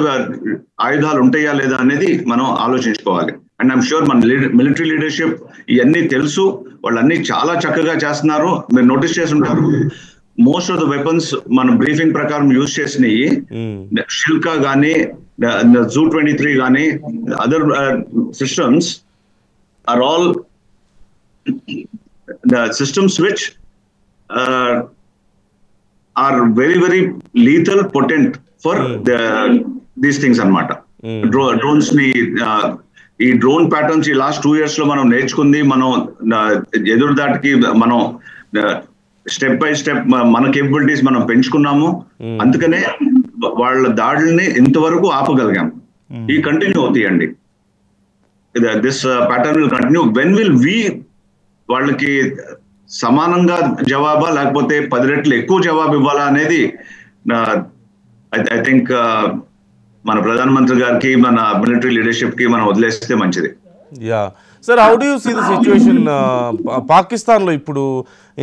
ఆయుధాలు ఉంటాయా లేదా అనేది మనం ఆలోచించుకోవాలి. అండ్ ఐఎమ్ షూర్ మన మిలిటరీ లీడర్షిప్ ఇవన్నీ తెలుసు, వాళ్ళన్నీ చాలా చక్కగా చేస్తున్నారు. మీరు నోటీస్ చేసి ఉంటారు, మోస్ట్ ఆఫ్ ద వెపన్స్ మన బ్రీఫింగ్ ప్రకారం యూజ్ చేసినవి షిల్కా కానీ Zu-23 కానీ other systems are all the systems which are very very lethal potent for these things అన్నమాట. డ్రోన్స్ ని ఈ డ్రోన్ ప్యాటర్న్స్ ఈ లాస్ట్ 2 years లో మనం నేర్చుకుంది, మనం ఎదురు దాటికి మనం స్టెప్ బై స్టెప్ మన కేపబిలిటీస్ మనం పెంచుకున్నాము. అందుకనే వాళ్ళ దాడుల్ని ఇంతవరకు ఆపగలిగాం. ఈ కంటిన్యూ అవుతాయండి. This pattern will continue. When will we వాళ్ళకి సమానంగా జవాబా లేకపోతే 10 రెట్లు ఎక్కువ జవాబు ఇవ్వాలా అనేది ఐ థింక్ మన ప్రధానమంత్రి గారికి, మన మిలిటరీ లీడర్షిప్ కి మనం వదిలేస్తే మంచిది. Yeah sir, how do you see the situation పాకిస్తాన్లో? ఇప్పుడు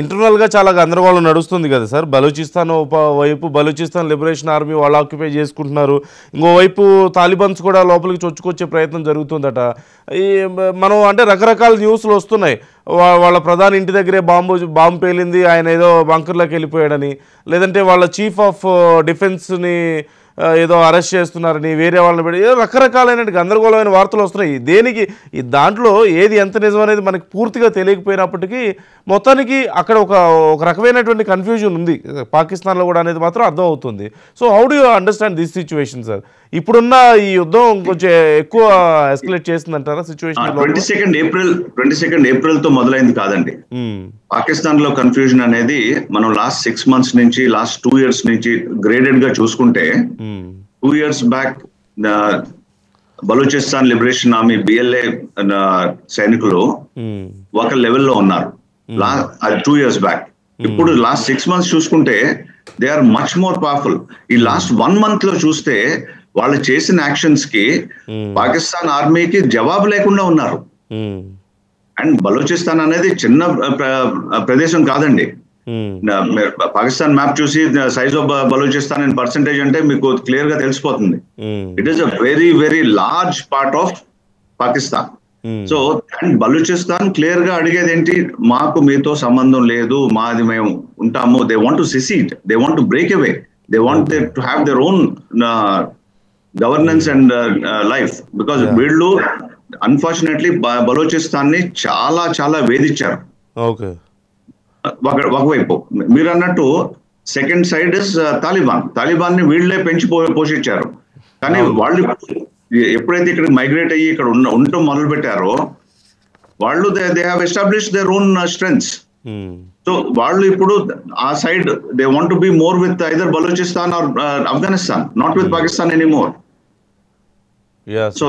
ఇంటర్నల్గా చాలా గందరగోళం నడుస్తుంది కదా సార్. బలూచిస్తాన్ వైపు బలూచిస్తాన్ లిబరేషన్ ఆర్మీ వాళ్ళు ఆక్యుపై చేసుకుంటున్నారు, ఇంకోవైపు తాలిబాన్స్ కూడా లోపలికి చొచ్చుకొచ్చే ప్రయత్నం జరుగుతుందట. మనం అంటే రకరకాల న్యూస్లు వస్తున్నాయి, వాళ్ళ ప్రధాని ఇంటి దగ్గరే బాంబు పేలింది, ఆయన ఏదో బంకర్లోకి వెళ్ళిపోయాడని, లేదంటే వాళ్ళ చీఫ్ ఆఫ్ డిఫెన్స్ని ఏదో అరెస్ట్ చేస్తున్నారని, వేరే వాళ్ళని పెట్టి ఏదో రకరకాలైన గందరగోళమైన వార్తలు వస్తున్నాయి. దేనికి ఈ దాంట్లో ఏది ఎంత నిజం అనేది మనకి పూర్తిగా తెలియకపోయినప్పటికీ మొత్తానికి అక్కడ ఒక రకమైనటువంటి కన్ఫ్యూజన్ ఉంది పాకిస్తాన్లో కూడా అనేది మాత్రం అర్థం అవుతుంది. So how do you understand this situation sir? ఇప్పుడున్న ఈ యుద్ధం కొంచెం ఎక్కువ ఎస్కలేట్ చేస్తుందంటారా సిచ్యువేషన్? 22 ఏప్రిల్ తో మొదలైంది కాదండి. పాకిస్తాన్ లో కన్ఫ్యూజన్ అనేది మనం లాస్ట్ 6 months నుంచి, లాస్ట్ 2 years నుంచి గ్రేడెడ్ గా చూసుకుంటే, 2 years back Balochistan Liberation Army BLA సైనికులు ఒక లెవెల్లో ఉన్నారు 2 years బ్యాక్. ఇప్పుడు లాస్ట్ 6 months చూసుకుంటే they are much more powerful. ఈ లాస్ట్ 1 month లో చూస్తే వాళ్ళు చేసిన యాక్షన్స్ కి పాకిస్తాన్ ఆర్మీకి జవాబు లేకుండా ఉన్నారు. అండ్ బలూచిస్తాన్ అనేది చిన్న ప్రదేశం కాదండి. పాకిస్తాన్ మ్యాప్ చూసి size of Balochistan in percentage అంటే మీకు క్లియర్ గా తెలిసిపోతుంది. It is a very very large part of Pakistan. So and Balochistan clear గా అడిగేది ఏంటి? మాకు మీతో సంబంధం లేదు, మాది మేము ఉంటాము. They want to secede, they want to break away, they want to have their own governance and life. Because వీళ్ళు అన్ఫార్చునేట్లీ బలూచిస్తాన్ ని చాలా చాలా వేధించారు. ఒకవైపు మీరు అన్నట్టు సెకండ్ సైడ్ ఇస్ తాలిబాన్ ని వీళ్ళే పెంచి పోషించారు. కానీ వాళ్ళు ఎప్పుడైతే ఇక్కడ మైగ్రేట్ అయ్యి ఇక్కడ ఉండటం మొదలు పెట్టారో వాళ్ళు they have establish their own strengths. So వాళ్ళు ఇప్పుడు ఆ side they want to be more with either Balochistan or Afghanistan, not with Pakistan anymore. So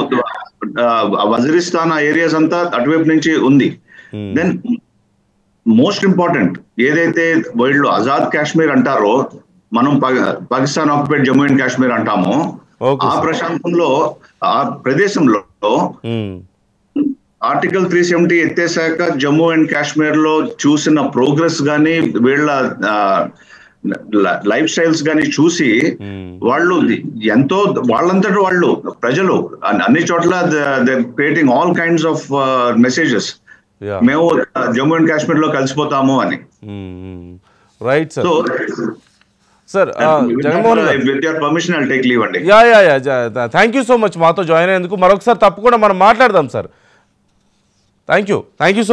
Waziristan ఆ ఏరియాస్ అంతా అటువైపు నుంచి ఉంది. దెన్ మోస్ట్ ఇంపార్టెంట్ ఏదైతే వీళ్ళు ఆజాద్ కాశ్మీర్ అంటారో, మనం పాకిస్తాన్ ఆక్యుపైడ్ జమ్మూ అండ్ కాశ్మీర్ అంటామో, ఆ ప్రశాంతంలో ఆ ప్రదేశంలో ఆర్టికల్ 370 ఎత్తేసాక జమ్మూ అండ్ కాశ్మీర్ లో చూసిన ప్రోగ్రెస్ గానీ వీళ్ళ లైఫ్ స్టైల్స్ గానీ చూసి వాళ్ళు ఎంతో వాళ్ళంతటి వాళ్ళు ప్రజలు అన్ని చోట్ల creating all kinds of messages, మేము జమ్మూ అండ్ కాశ్మీర్ లో కలిసిపోతాము అని. Right sir. So sir Jaganmohan with your permission I'll take leave అండి. థ్యాంక్ యూ సో మచ్ మాతో జాయిన్ అయ్యేందుకు. మరొకసారి తప్పకుండా మనం మాట్లాడదాం సార్. Thank you so